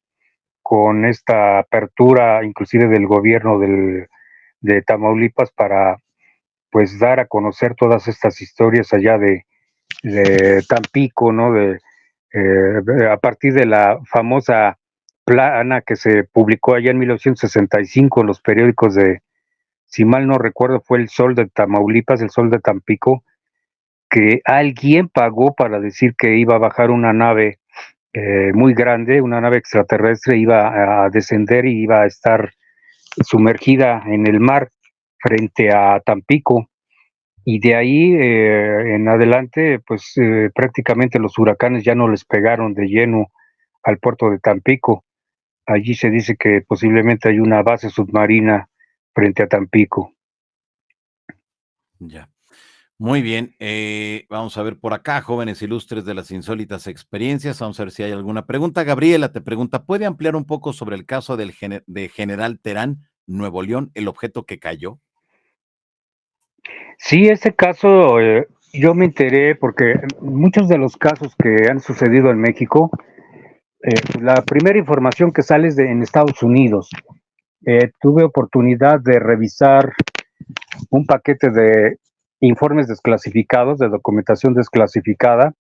con esta apertura inclusive del gobierno de Tamaulipas para pues dar a conocer todas estas historias allá de Tampico, ¿no? A partir de la famosa plana que se publicó allá en 1965 en los periódicos de, si mal no recuerdo, fue El Sol de Tamaulipas, El Sol de Tampico, que alguien pagó para decir que iba a bajar una nave muy grande, una nave extraterrestre, iba a descender y iba a estar sumergida en el mar frente a Tampico. Y de ahí en adelante, pues prácticamente los huracanes ya no les pegaron de lleno al puerto de Tampico. Allí se dice que posiblemente hay una base submarina frente a Tampico. Ya. Muy bien, vamos a ver por acá, jóvenes ilustres de las insólitas experiencias, vamos a ver si hay alguna pregunta. Gabriela te pregunta, ¿puede ampliar un poco sobre el caso de General Terán, Nuevo León, el objeto que cayó? Sí, este caso yo me enteré porque muchos de los casos que han sucedido en México, la primera información que sale es en Estados Unidos. Tuve oportunidad de revisar un paquete de informes desclasificados, de documentación desclasificada.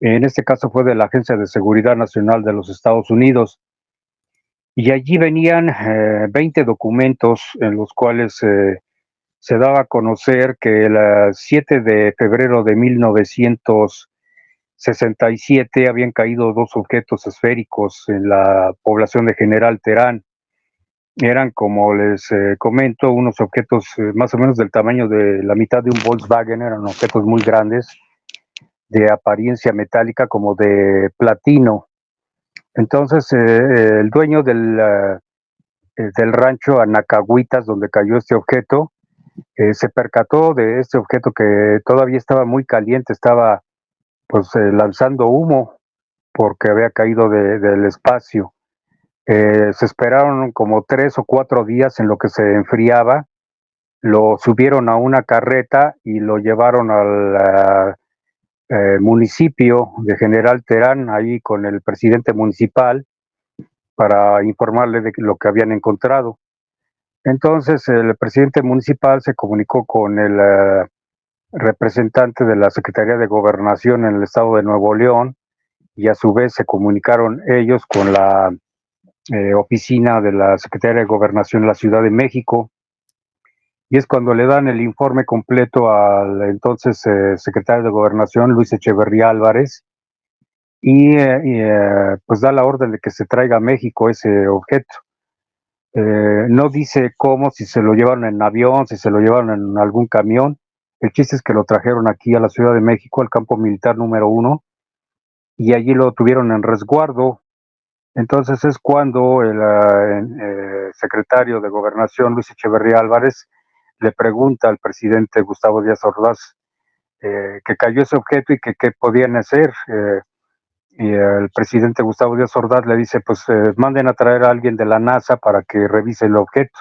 En este caso fue de la Agencia de Seguridad Nacional de los Estados Unidos. Y allí venían 20 documentos en los cuales se daba a conocer que el 7 de febrero de 1967 habían caído dos objetos esféricos en la población de General Terán. Eran, como les comento, unos objetos más o menos del tamaño de la mitad de un Volkswagen, eran objetos muy grandes, de apariencia metálica como de platino. Entonces, el dueño del rancho Anacahuitas, donde cayó este objeto, se percató de este objeto que todavía estaba muy caliente, estaba pues lanzando humo porque había caído del espacio. Se esperaron como 3 o 4 días en lo que se enfriaba, lo subieron a una carreta y lo llevaron al municipio de General Terán, ahí con el presidente municipal, para informarle de lo que habían encontrado. Entonces el presidente municipal se comunicó con el representante de la Secretaría de Gobernación en el estado de Nuevo León y a su vez se comunicaron ellos con la oficina de la Secretaría de Gobernación en la Ciudad de México, y es cuando le dan el informe completo al entonces secretario de Gobernación, Luis Echeverría Álvarez, pues da la orden de que se traiga a México ese objeto. No dice cómo, si se lo llevaron en avión, si se lo llevaron en algún camión. El chiste es que lo trajeron aquí a la Ciudad de México, al campo militar número 1, y allí lo tuvieron en resguardo. Entonces es cuando el secretario de Gobernación, Luis Echeverría Álvarez, le pregunta al presidente Gustavo Díaz Ordaz que cayó ese objeto y que qué podían hacer. Y el presidente Gustavo Díaz Ordaz le dice, pues manden a traer a alguien de la NASA para que revise el objeto.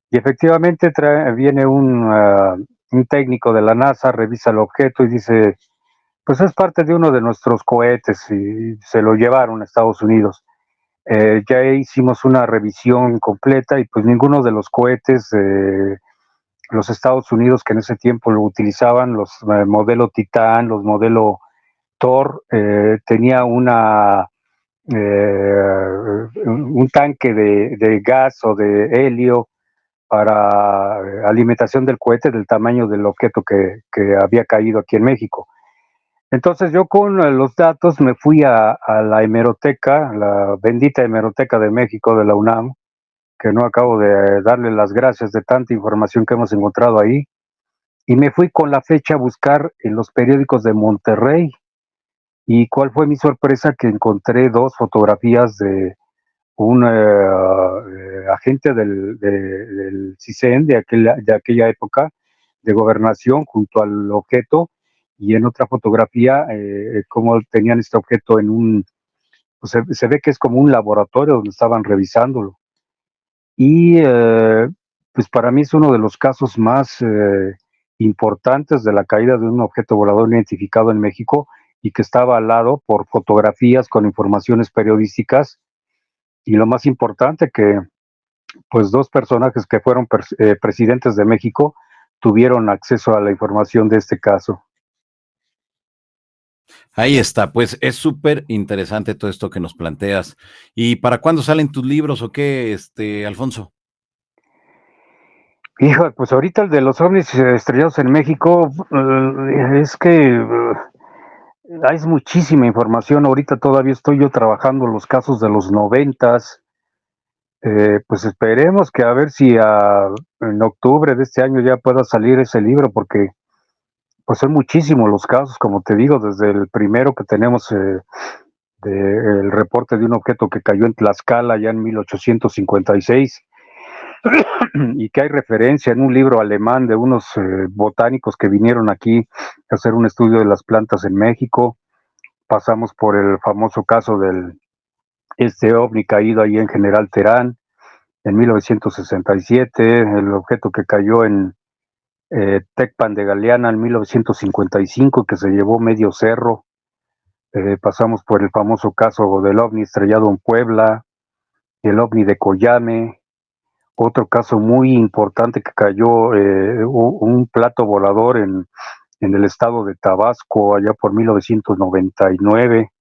Y efectivamente viene un técnico de la NASA, revisa el objeto y dice, pues es parte de uno de nuestros cohetes y se lo llevaron a Estados Unidos. Ya hicimos una revisión completa y pues ninguno de los cohetes los Estados Unidos que en ese tiempo lo utilizaban, los modelo Titán, los modelo Thor, tenía un tanque de gas o de helio para alimentación del cohete del tamaño del objeto que había caído aquí en México. Entonces yo con los datos me fui a la hemeroteca, la bendita hemeroteca de México de la UNAM, que no acabo de darle las gracias de tanta información que hemos encontrado ahí, y me fui con la fecha a buscar en los periódicos de Monterrey. ¿Y cuál fue mi sorpresa? Que encontré dos fotografías de un agente del CISEN de aquella época de gobernación junto al objeto, y en otra fotografía cómo tenían este objeto en un, pues se ve que es como un laboratorio donde estaban revisándolo. Y pues para mí es uno de los casos más importantes de la caída de un objeto volador no identificado en México, y que está avalado por fotografías con informaciones periodísticas, y lo más importante que pues dos personajes que fueron presidentes de México tuvieron acceso a la información de este caso. Ahí está, pues es súper interesante todo esto que nos planteas. ¿Y para cuándo salen tus libros o qué, Alfonso? Hijo, pues ahorita el de los ovnis estrellados en México, es que hay muchísima información. Ahorita todavía estoy yo trabajando los casos de los noventas. Pues esperemos que a ver si en octubre de este año ya pueda salir ese libro, porque pues son muchísimos los casos, como te digo, desde el primero que tenemos el reporte de un objeto que cayó en Tlaxcala ya en 1856, y que hay referencia en un libro alemán de unos botánicos que vinieron aquí a hacer un estudio de las plantas en México. Pasamos por el famoso caso del ovni caído ahí en General Terán en 1967, el objeto que cayó en Tecpan de Galeana en 1955, que se llevó medio cerro. Pasamos por el famoso caso del ovni estrellado en Puebla, el ovni de Coyame, otro caso muy importante que cayó un plato volador en el estado de Tabasco allá por 1999.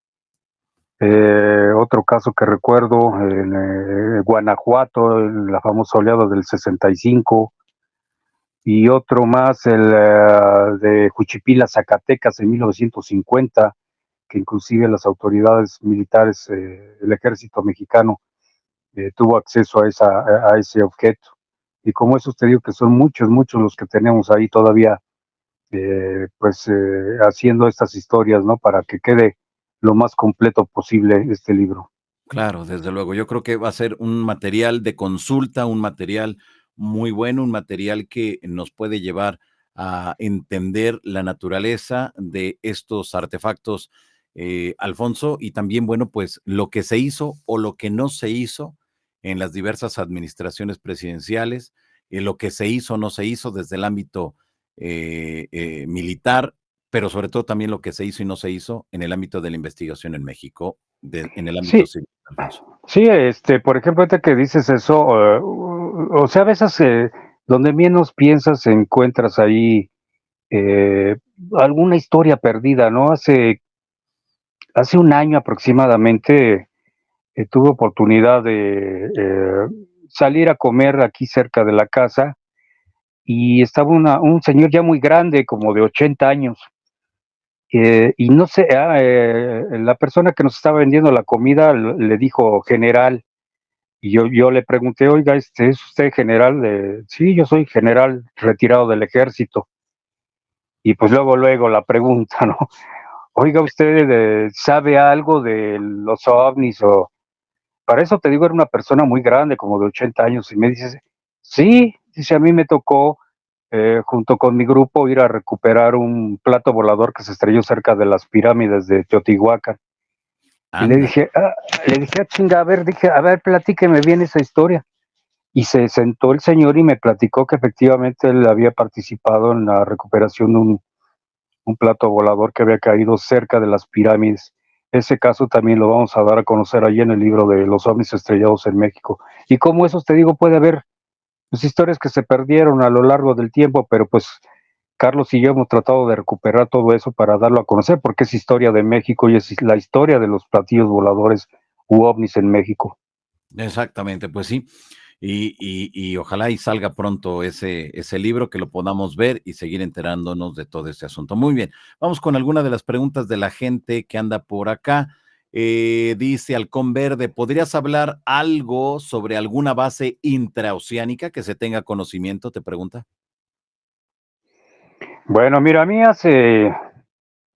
Otro caso que recuerdo en Guanajuato, en la famosa oleada del 65, y otro más, el de Juchipila, Zacatecas, en 1950, que inclusive las autoridades militares, el ejército mexicano, tuvo acceso a ese objeto. Y como eso te digo que son muchos, muchos los que tenemos ahí todavía, haciendo estas historias, ¿no? Para que quede lo más completo posible este libro. Claro, desde luego. Yo creo que va a ser un material de consulta, un material muy bueno, un material que nos puede llevar a entender la naturaleza de estos artefactos, Alfonso, y también, bueno, pues lo que se hizo o lo que no se hizo en las diversas administraciones presidenciales, lo que se hizo o no se hizo desde el ámbito militar, pero sobre todo también lo que se hizo y no se hizo en el ámbito de la investigación en México, en el ámbito Sí, civil. Alfonso. sí, por ejemplo, ahorita que dices eso, o sea, a veces donde menos piensas encuentras ahí eh, alguna historia perdida, ¿no? Hace un año aproximadamente tuve oportunidad de salir a comer aquí cerca de la casa, y estaba un señor ya muy grande, como de 80 años, y no sé, la persona que nos estaba vendiendo la comida le dijo general. Y yo le pregunté, oiga, ¿es usted general? Sí, yo soy general retirado del ejército. Y pues luego la pregunta, ¿no? Oiga, ¿usted sabe algo de los ovnis? O para eso te digo, era una persona muy grande, como de 80 años, y me dice, sí, dice, a mí me tocó, junto con mi grupo, ir a recuperar un plato volador que se estrelló cerca de las pirámides de Teotihuacán. Y Anda. le dije, chinga, a ver, platíqueme bien esa historia. Y se sentó el señor y me platicó que efectivamente él había participado en la recuperación de un plato volador que había caído cerca de las pirámides. Ese caso también lo vamos a dar a conocer allí en el libro de los ovnis estrellados en México. Y como eso te digo, puede haber pues, historias que se perdieron a lo largo del tiempo, pero pues Carlos y yo hemos tratado de recuperar todo eso para darlo a conocer, porque es historia de México y es la historia de los platillos voladores u ovnis en México. Exactamente, pues sí. y ojalá y salga pronto ese libro, que lo podamos ver y seguir enterándonos de todo este asunto. Muy bien, vamos con alguna de las preguntas de la gente que anda por acá. Dice Halcón Verde, ¿podrías hablar algo sobre alguna base intraoceánica que se tenga conocimiento? Te pregunta. Bueno, mira, a mí hace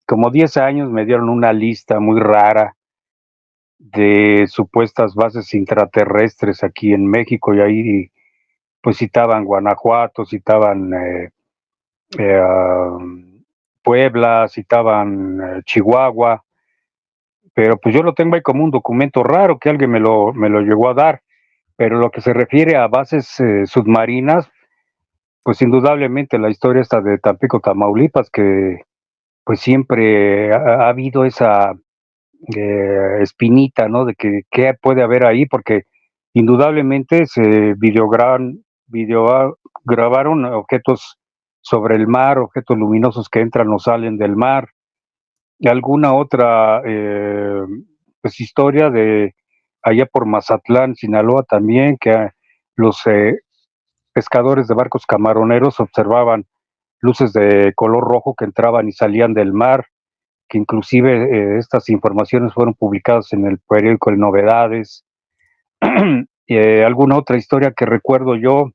como 10 años me dieron una lista muy rara de supuestas bases intraterrestres aquí en México y ahí pues citaban Guanajuato, citaban Puebla, citaban Chihuahua, pero pues yo lo tengo ahí como un documento raro que alguien me lo llegó a dar, pero lo que se refiere a bases submarinas, pues indudablemente la historia está de Tampico, Tamaulipas, que pues siempre ha habido esa espinita, ¿no? De que qué puede haber ahí, porque indudablemente se grabaron objetos sobre el mar, objetos luminosos que entran o salen del mar, y alguna otra pues historia de allá por Mazatlán, Sinaloa también, que los pescadores de barcos camaroneros observaban luces de color rojo que entraban y salían del mar, que inclusive estas informaciones fueron publicadas en el periódico El Novedades. Alguna otra historia que recuerdo yo,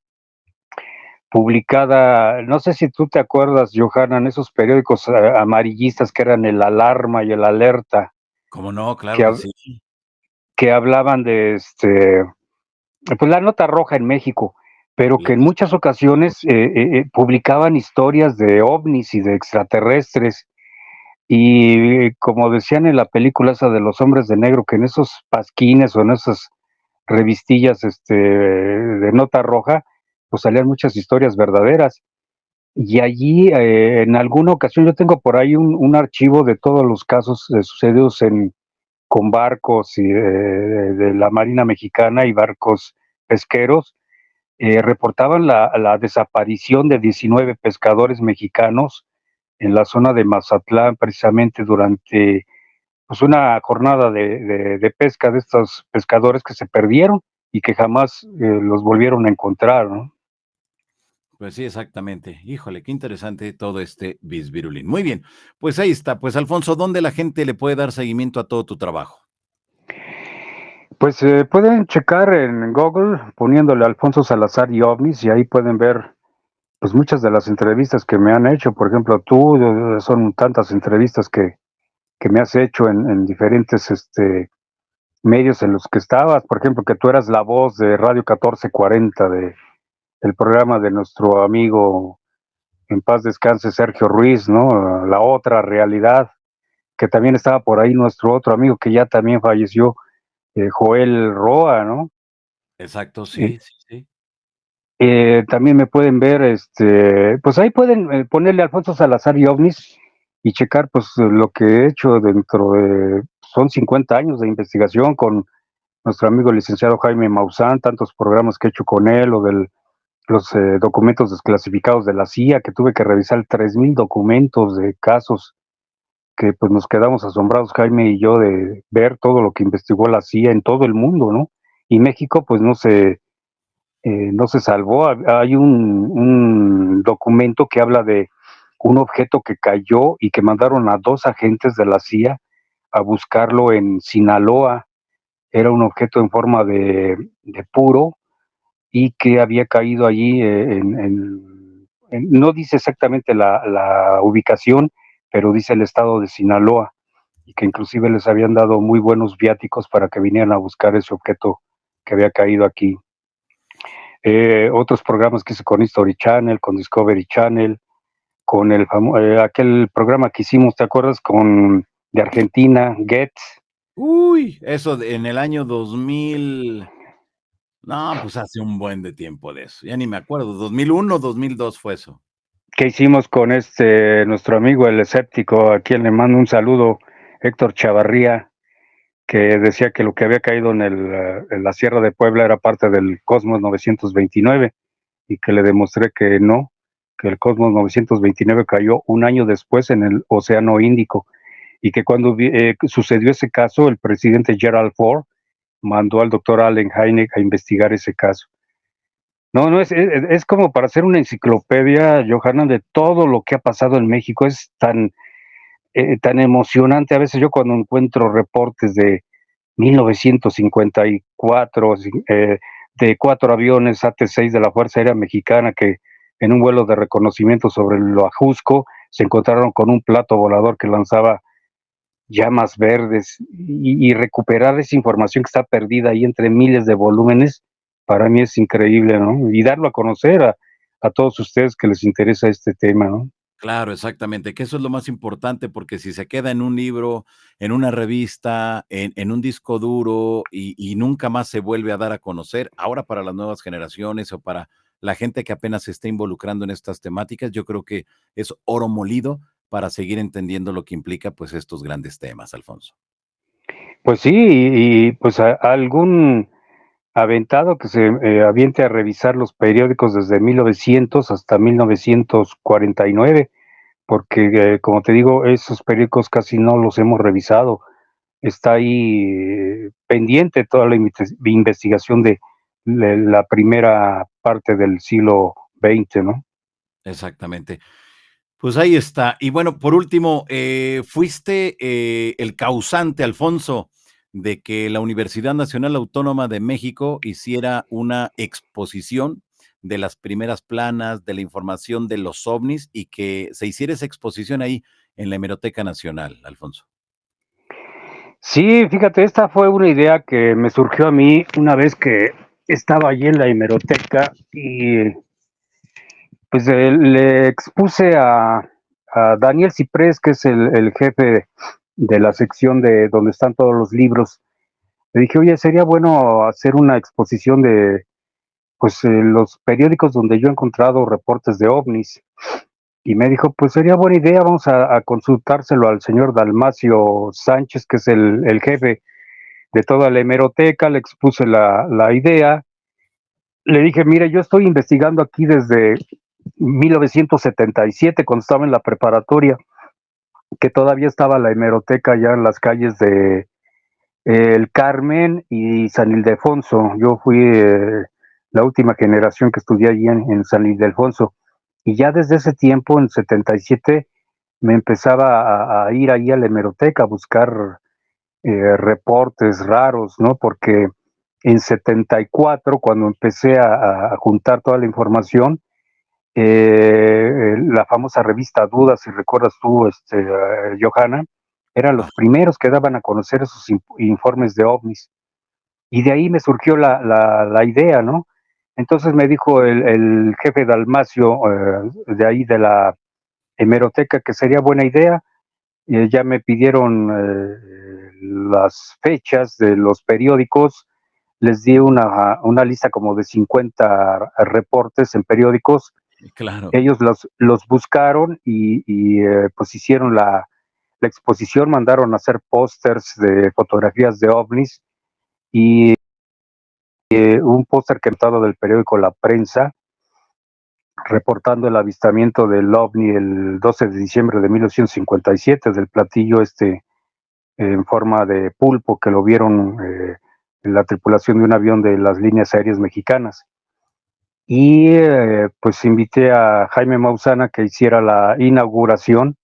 publicada, no sé si tú te acuerdas, Johanna, en esos periódicos amarillistas que eran el Alarma y el Alerta, ¿Cómo no? Claro que que, sí. que hablaban de pues la nota roja en México, pero que en Claro. muchas ocasiones publicaban historias de ovnis y de extraterrestres. Y como decían en la película esa de los hombres de negro, que en esos pasquines o en esas revistillas de nota roja, pues salían muchas historias verdaderas. Y allí, en alguna ocasión, yo tengo por ahí un archivo de todos los casos sucedidos con barcos de la Marina Mexicana y barcos pesqueros. Reportaban la desaparición de 19 pescadores mexicanos en la zona de Mazatlán, precisamente durante pues una jornada de pesca de estos pescadores que se perdieron y que jamás los volvieron a encontrar, ¿no? Pues sí, exactamente. Híjole, qué interesante todo este bisbirulín. Muy bien, pues ahí está. Pues Alfonso, ¿dónde la gente le puede dar seguimiento a todo tu trabajo? Pues pueden checar en Google poniéndole Alfonso Salazar y OVNIs y ahí pueden ver pues muchas de las entrevistas que me han hecho. Por ejemplo, tú, son tantas entrevistas que me has hecho en diferentes medios en los que estabas. Por ejemplo, que tú eras la voz de Radio 1440 del programa de nuestro amigo en paz descanse Sergio Ruiz, ¿no? La otra realidad, que también estaba por ahí nuestro otro amigo que ya también falleció, Joel Roa, ¿no? Exacto, Eh, sí, sí, sí. también me pueden ver, pues ahí pueden ponerle Alfonso Salazar y OVNIs y checar pues lo que he hecho dentro de, son 50 años de investigación con nuestro amigo el licenciado Jaime Maussan, tantos programas que he hecho con él, o de los documentos desclasificados de la CIA, que tuve que revisar 3,000 documentos de casos que pues nos quedamos asombrados, Jaime y yo, de ver todo lo que investigó la CIA en todo el mundo, ¿no? Y México pues no se salvó. Hay un documento que habla de un objeto que cayó y que mandaron a 2 agentes de la CIA a buscarlo en Sinaloa. Era un objeto en forma de puro y que había caído allí no dice exactamente la ubicación, pero dice el estado de Sinaloa y que inclusive les habían dado muy buenos viáticos para que vinieran a buscar ese objeto que había caído aquí. Otros programas que hice con History Channel, con Discovery Channel, con aquel programa que hicimos, ¿te acuerdas? De Argentina, Get. Uy, en el año 2000. No, pues hace un buen de tiempo de eso. Ya ni me acuerdo. 2001, 2002 fue eso. Que hicimos con nuestro amigo el escéptico, a quien le mando un saludo, Héctor Chavarría, que decía que lo que había caído en la Sierra de Puebla era parte del Cosmos 929 y que le demostré que no, que el Cosmos 929 cayó un año después en el Océano Índico y que cuando sucedió ese caso, el presidente Gerald Ford mandó al doctor Allen Hynek a investigar ese caso. No, no, es como para hacer una enciclopedia, Johanna, de todo lo que ha pasado en México. Es tan emocionante. A veces yo cuando encuentro reportes de 1954, de 4 aviones AT-6 de la Fuerza Aérea Mexicana que en un vuelo de reconocimiento sobre el Ajusco se encontraron con un plato volador que lanzaba llamas verdes y recuperar esa información que está perdida ahí entre miles de volúmenes, para mí es increíble, ¿no? Y darlo a conocer a todos ustedes que les interesa este tema, ¿no? Claro, exactamente, que eso es lo más importante, porque si se queda en un libro, en una revista, en un disco duro y nunca más se vuelve a dar a conocer, ahora para las nuevas generaciones o para la gente que apenas se está involucrando en estas temáticas, yo creo que es oro molido para seguir entendiendo lo que implica, pues, estos grandes temas, Alfonso. Pues sí, pues algún aventado que se aviente a revisar los periódicos desde 1900 hasta 1949, porque como te digo, esos periódicos casi no los hemos revisado. Está ahí pendiente toda la investigación de la primera parte del siglo XX, ¿no? Exactamente. Pues ahí está. Y bueno, por último, fuiste el causante, Alfonso, de que la Universidad Nacional Autónoma de México hiciera una exposición de las primeras planas, de la información de los ovnis y que se hiciera esa exposición ahí en la Hemeroteca Nacional, Alfonso. Sí, fíjate, esta fue una idea que me surgió a mí una vez que estaba allí en la hemeroteca y pues le expuse a Daniel Ciprés, que es el jefe de la sección de donde están todos los libros. Le dije, oye, sería bueno hacer una exposición de pues los periódicos donde yo he encontrado reportes de ovnis. Y me dijo, pues sería buena idea, vamos a consultárselo al señor Dalmacio Sánchez, que es el jefe de toda la hemeroteca. Le expuse la idea. Le dije, mire, yo estoy investigando aquí desde 1977, cuando estaba en la preparatoria, que todavía estaba la hemeroteca ya en las calles de El Carmen y San Ildefonso. Yo fui la última generación que estudié allí en San Ildefonso. Y ya desde ese tiempo, en 77, me empezaba a ir ahí a la hemeroteca a buscar reportes raros, ¿no? Porque en 74, cuando empecé a juntar toda la información, la famosa revista Duda, si recuerdas tú, Johanna, eran Ah, los primeros que daban a conocer esos informes de ovnis. Y de ahí me surgió la idea, ¿no? Entonces me dijo el jefe Dalmacio, de ahí de la hemeroteca, que sería buena idea. Ya me pidieron las fechas de los periódicos, les di una lista como de 50 reportes en periódicos. claro. Ellos los buscaron y pues hicieron la exposición, mandaron a hacer pósters de fotografías de ovnis y un póster que estaba del periódico La Prensa, reportando el avistamiento del ovni el 12 de diciembre de 1957, del platillo en forma de pulpo que lo vieron en la tripulación de un avión de las líneas aéreas mexicanas. Y pues invité a Jaime Maussan que hiciera la inauguración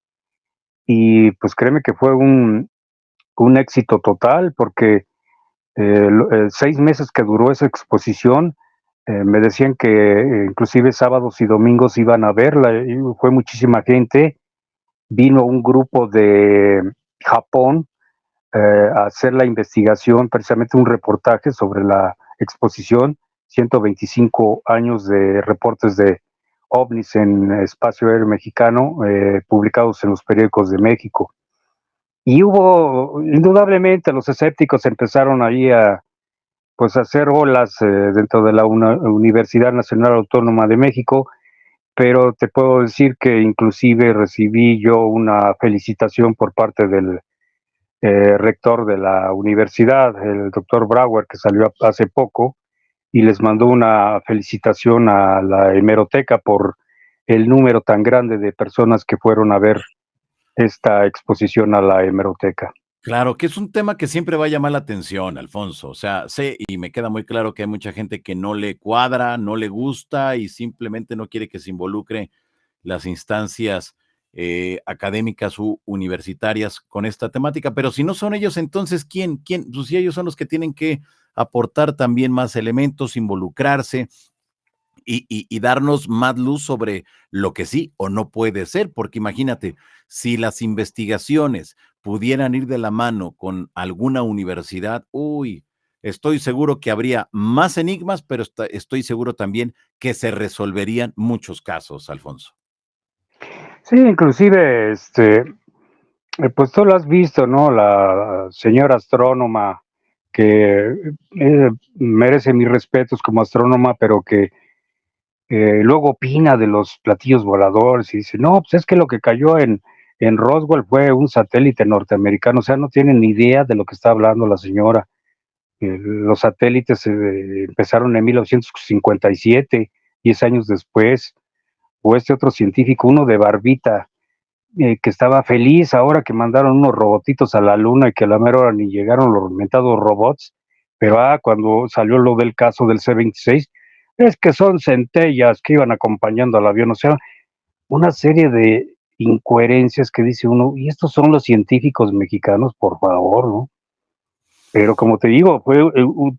y pues créeme que fue un éxito total porque 6 meses que duró esa exposición, me decían que inclusive sábados y domingos iban a verla y fue muchísima gente. Vino un grupo de Japón a hacer la investigación, precisamente un reportaje sobre la exposición, 125 años de reportes de ovnis en espacio aéreo mexicano, publicados en los periódicos de México. Y hubo, indudablemente, los escépticos empezaron ahí pues, a hacer olas dentro de la Universidad Nacional Autónoma de México, pero te puedo decir que inclusive recibí yo una felicitación por parte del rector de la universidad, el doctor Brauer, que salió hace poco, y les mandó una felicitación a la hemeroteca por el número tan grande de personas que fueron a ver esta exposición a la hemeroteca. Claro, que es un tema que siempre va a llamar la atención, Alfonso. O sea, sé y me queda muy claro que hay mucha gente que no le cuadra, no le gusta y simplemente no quiere que se involucre las instancias académicas u universitarias con esta temática. Pero si no son ellos, entonces, ¿quién? ¿Quién? Pues si ellos son los que tienen que aportar también más elementos, involucrarse y darnos más luz sobre lo que sí o no puede ser, porque imagínate, si las investigaciones pudieran ir de la mano con alguna universidad, uy, estoy seguro que habría más enigmas, pero estoy seguro también que se resolverían muchos casos, Alfonso. Sí, inclusive, pues tú lo has visto, ¿no? La señora astrónoma que merece mis respetos como astrónoma, pero que luego opina de los platillos voladores y dice, no, pues es que lo que cayó en Roswell fue un satélite norteamericano, o sea, no tienen ni idea de lo que está hablando la señora. Los satélites empezaron en 1957, 10 años después, o este otro científico, uno de barbita, que estaba feliz ahora que mandaron unos robotitos a la luna y que a la mera hora ni llegaron los mentados robots, pero cuando salió lo del caso del C-26, es que son centellas que iban acompañando al avión, o sea, una serie de incoherencias que dice uno, y estos son los científicos mexicanos, por favor, ¿no? Pero como te digo, fue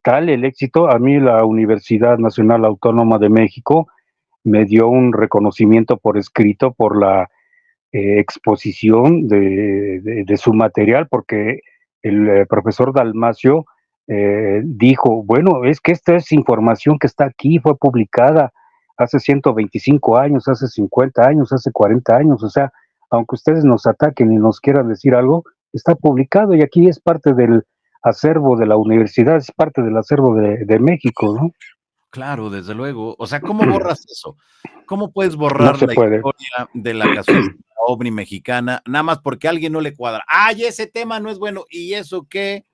tal el éxito, a mí la Universidad Nacional Autónoma de México me dio un reconocimiento por escrito por la exposición de su material, porque el profesor Dalmacio dijo, bueno, es que esta es información que está aquí, fue publicada hace 125 años, hace 50 años, hace 40 años, o sea, aunque ustedes nos ataquen y nos quieran decir algo, está publicado y aquí es parte del acervo de la universidad, es parte del acervo de México, ¿no? Claro, desde luego. O sea, ¿cómo borras eso? ¿Cómo puedes No borrar se la puede. historia de la casuística ovni mexicana, nada más porque a alguien no le cuadra? ¡Ay, ese tema no es bueno! ¿Y eso qué?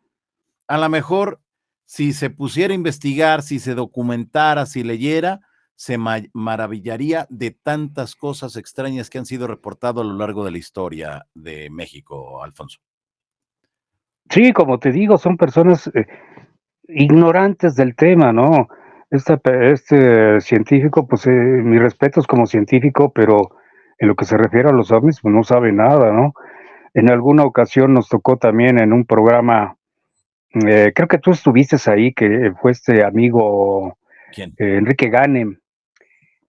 A lo mejor, si se pusiera a investigar, si se documentara, si leyera, se maravillaría de tantas cosas extrañas que han sido reportadas a lo largo de la historia de México, Alfonso. Sí, como te digo, son personas ignorantes del tema, ¿no? Este científico, pues mis respetos como científico, pero en lo que se refiere a los ovnis, pues no sabe nada, ¿no? En alguna ocasión nos tocó también en un programa, creo que tú estuviste ahí, que fue este amigo ¿Quién? Enrique Ganem,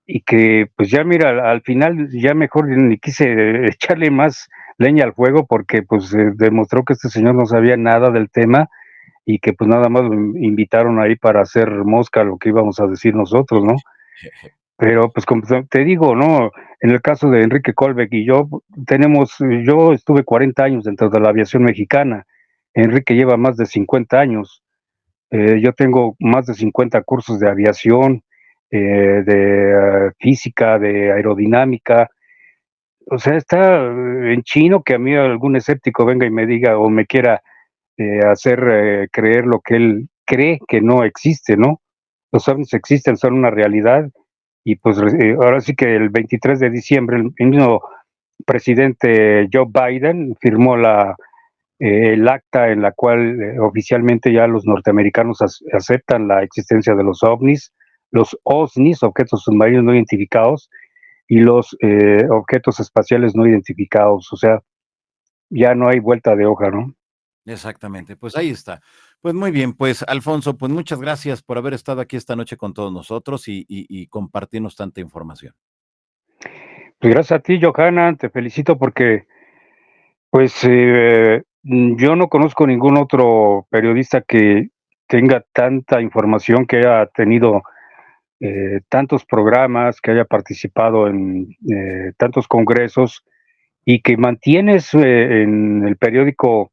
y que pues ya mira, al final ya mejor ni quise echarle más leña al fuego porque pues demostró que este señor no sabía nada del tema y que pues nada más lo invitaron ahí para hacer mosca lo que íbamos a decir nosotros, ¿no? Pero pues como te digo, ¿no? En el caso de Enrique Colbeck y yo, yo estuve 40 años dentro de la aviación mexicana, Enrique lleva más de 50 años, yo tengo más de 50 cursos de aviación, de física, de aerodinámica, o sea, está en chino que a mí algún escéptico venga y me diga o me quiera hacer creer lo que él cree que no existe, ¿no? Los ovnis existen, son una realidad y pues ahora sí que el 23 de diciembre el mismo presidente Joe Biden firmó el acta en la cual oficialmente ya los norteamericanos aceptan la existencia de los OSNIs, objetos submarinos no identificados, y los objetos espaciales no identificados, o sea, ya no hay vuelta de hoja, ¿no? Exactamente, pues ahí está. Pues muy bien, pues Alfonso, pues muchas gracias por haber estado aquí esta noche con todos nosotros y compartirnos tanta información. Pues gracias a ti, Johanna, te felicito porque pues yo no conozco ningún otro periodista que tenga tanta información, que haya tenido tantos programas, que haya participado en tantos congresos y que mantienes en el periódico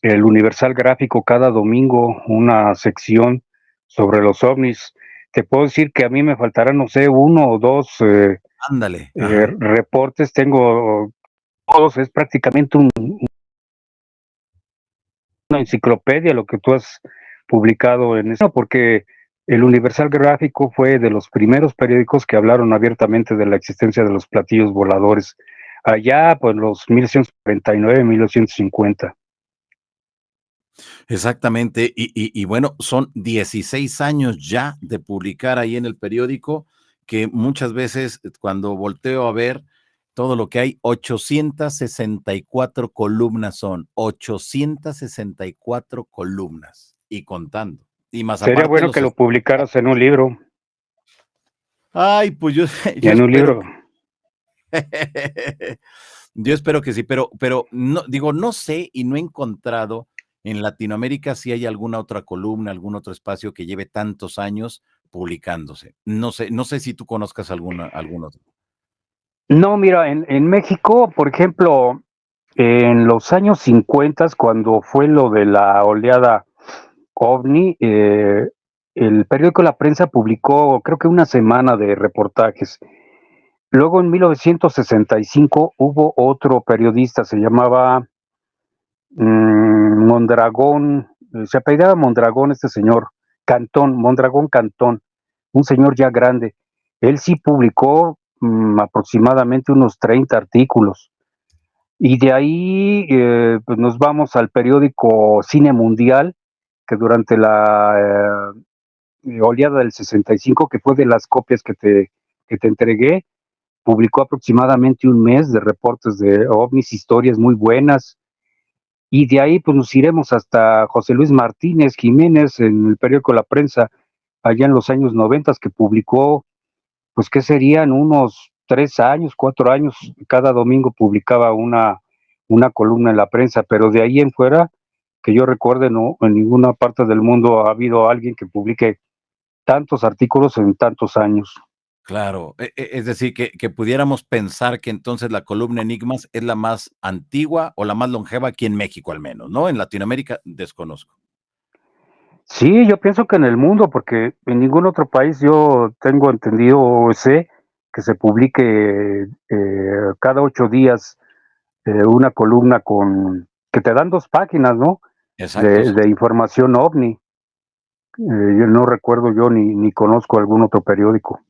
El Universal Gráfico cada domingo una sección sobre los ovnis. Te puedo decir que a mí me faltarán, no sé, uno o dos Ándale, ajá. reportes, tengo todos, es prácticamente una enciclopedia lo que tú has publicado en eso, porque el Universal Gráfico fue de los primeros periódicos que hablaron abiertamente de la existencia de los platillos voladores, allá pues los 1949, 1950. Exactamente. Y bueno, son 16 años ya de publicar ahí en el periódico, que muchas veces cuando volteo a ver todo lo que hay, 864 columnas son, 864 columnas y contando. Y más Sería aparte bueno los que lo publicaras en un libro, ay, pues yo, yo en un espero libro. que yo espero que sí, pero no, digo, no sé y no he encontrado en Latinoamérica si hay alguna otra columna, algún otro espacio que lleve tantos años publicándose. No sé si tú conozcas algún otro. No, mira, en México, por ejemplo, en los años 50, cuando fue lo de la oleada OVNI, el periódico La Prensa publicó, creo que una semana de reportajes. Luego, en 1965, hubo otro periodista, se llamaba Mondragón, se apellidaba Mondragón este señor, Cantón, Mondragón Cantón, un señor ya grande. Él sí publicó aproximadamente unos 30 artículos. Y de ahí pues nos vamos al periódico Cine Mundial, que durante la oleada del 65, que fue de las copias que te entregué, publicó aproximadamente un mes de reportes de ovnis, historias muy buenas. Y de ahí pues nos iremos hasta José Luis Martínez Jiménez en el periódico La Prensa, allá en los años 90, que publicó, pues que serían unos 3 años, 4 años, cada domingo publicaba una columna en la prensa, pero de ahí en fuera, que yo recuerde, no, en ninguna parte del mundo ha habido alguien que publique tantos artículos en tantos años. Claro, es decir, que pudiéramos pensar que entonces la columna Enigmas es la más antigua o la más longeva aquí en México al menos, ¿no? En Latinoamérica desconozco. Sí, yo pienso que en el mundo, porque en ningún otro país yo tengo entendido o sé que se publique cada 8 días una columna con que te dan 2 páginas, ¿no? Exacto, sí. De información ovni. Yo no recuerdo yo ni conozco algún otro periódico.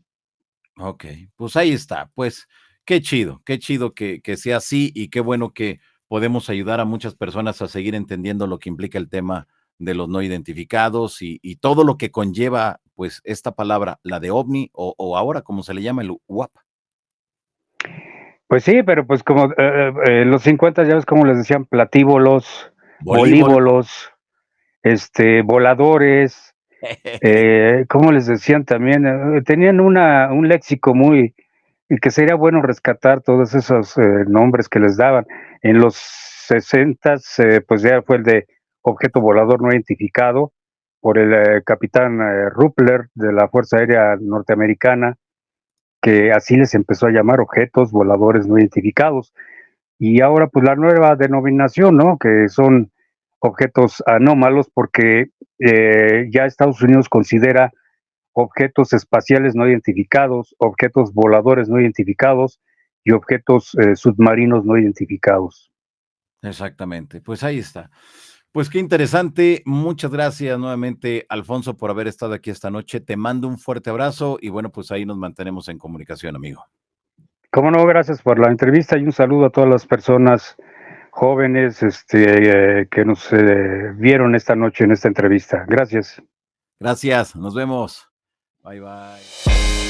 Okey, pues ahí está, pues qué chido que sea así y qué bueno que podemos ayudar a muchas personas a seguir entendiendo lo que implica el tema de los no identificados y todo lo que conlleva, pues, esta palabra, la de OVNI o ahora como se le llama, el UAP. Pues sí, pero pues como en los 50 ya ves cómo les decían platíbolos, Voleibol. volíbolos, voladores, ¿cómo les decían también? Tenían un léxico muy, y que sería bueno rescatar todos esos nombres que les daban. En los 60, pues ya fue el de objeto volador no identificado por el capitán Ruppler de la Fuerza Aérea Norteamericana, que así les empezó a llamar objetos voladores no identificados. Y ahora pues la nueva denominación, ¿no? Que son objetos anómalos porque ya Estados Unidos considera objetos espaciales no identificados, objetos voladores no identificados y objetos submarinos no identificados. Exactamente, pues ahí está. Pues qué interesante. Muchas gracias nuevamente, Alfonso, por haber estado aquí esta noche. Te mando un fuerte abrazo y bueno, pues ahí nos mantenemos en comunicación, amigo. Como no, gracias por la entrevista y un saludo a todas las personas jóvenes que nos vieron esta noche en esta entrevista. Gracias. Gracias, nos vemos. Bye, bye.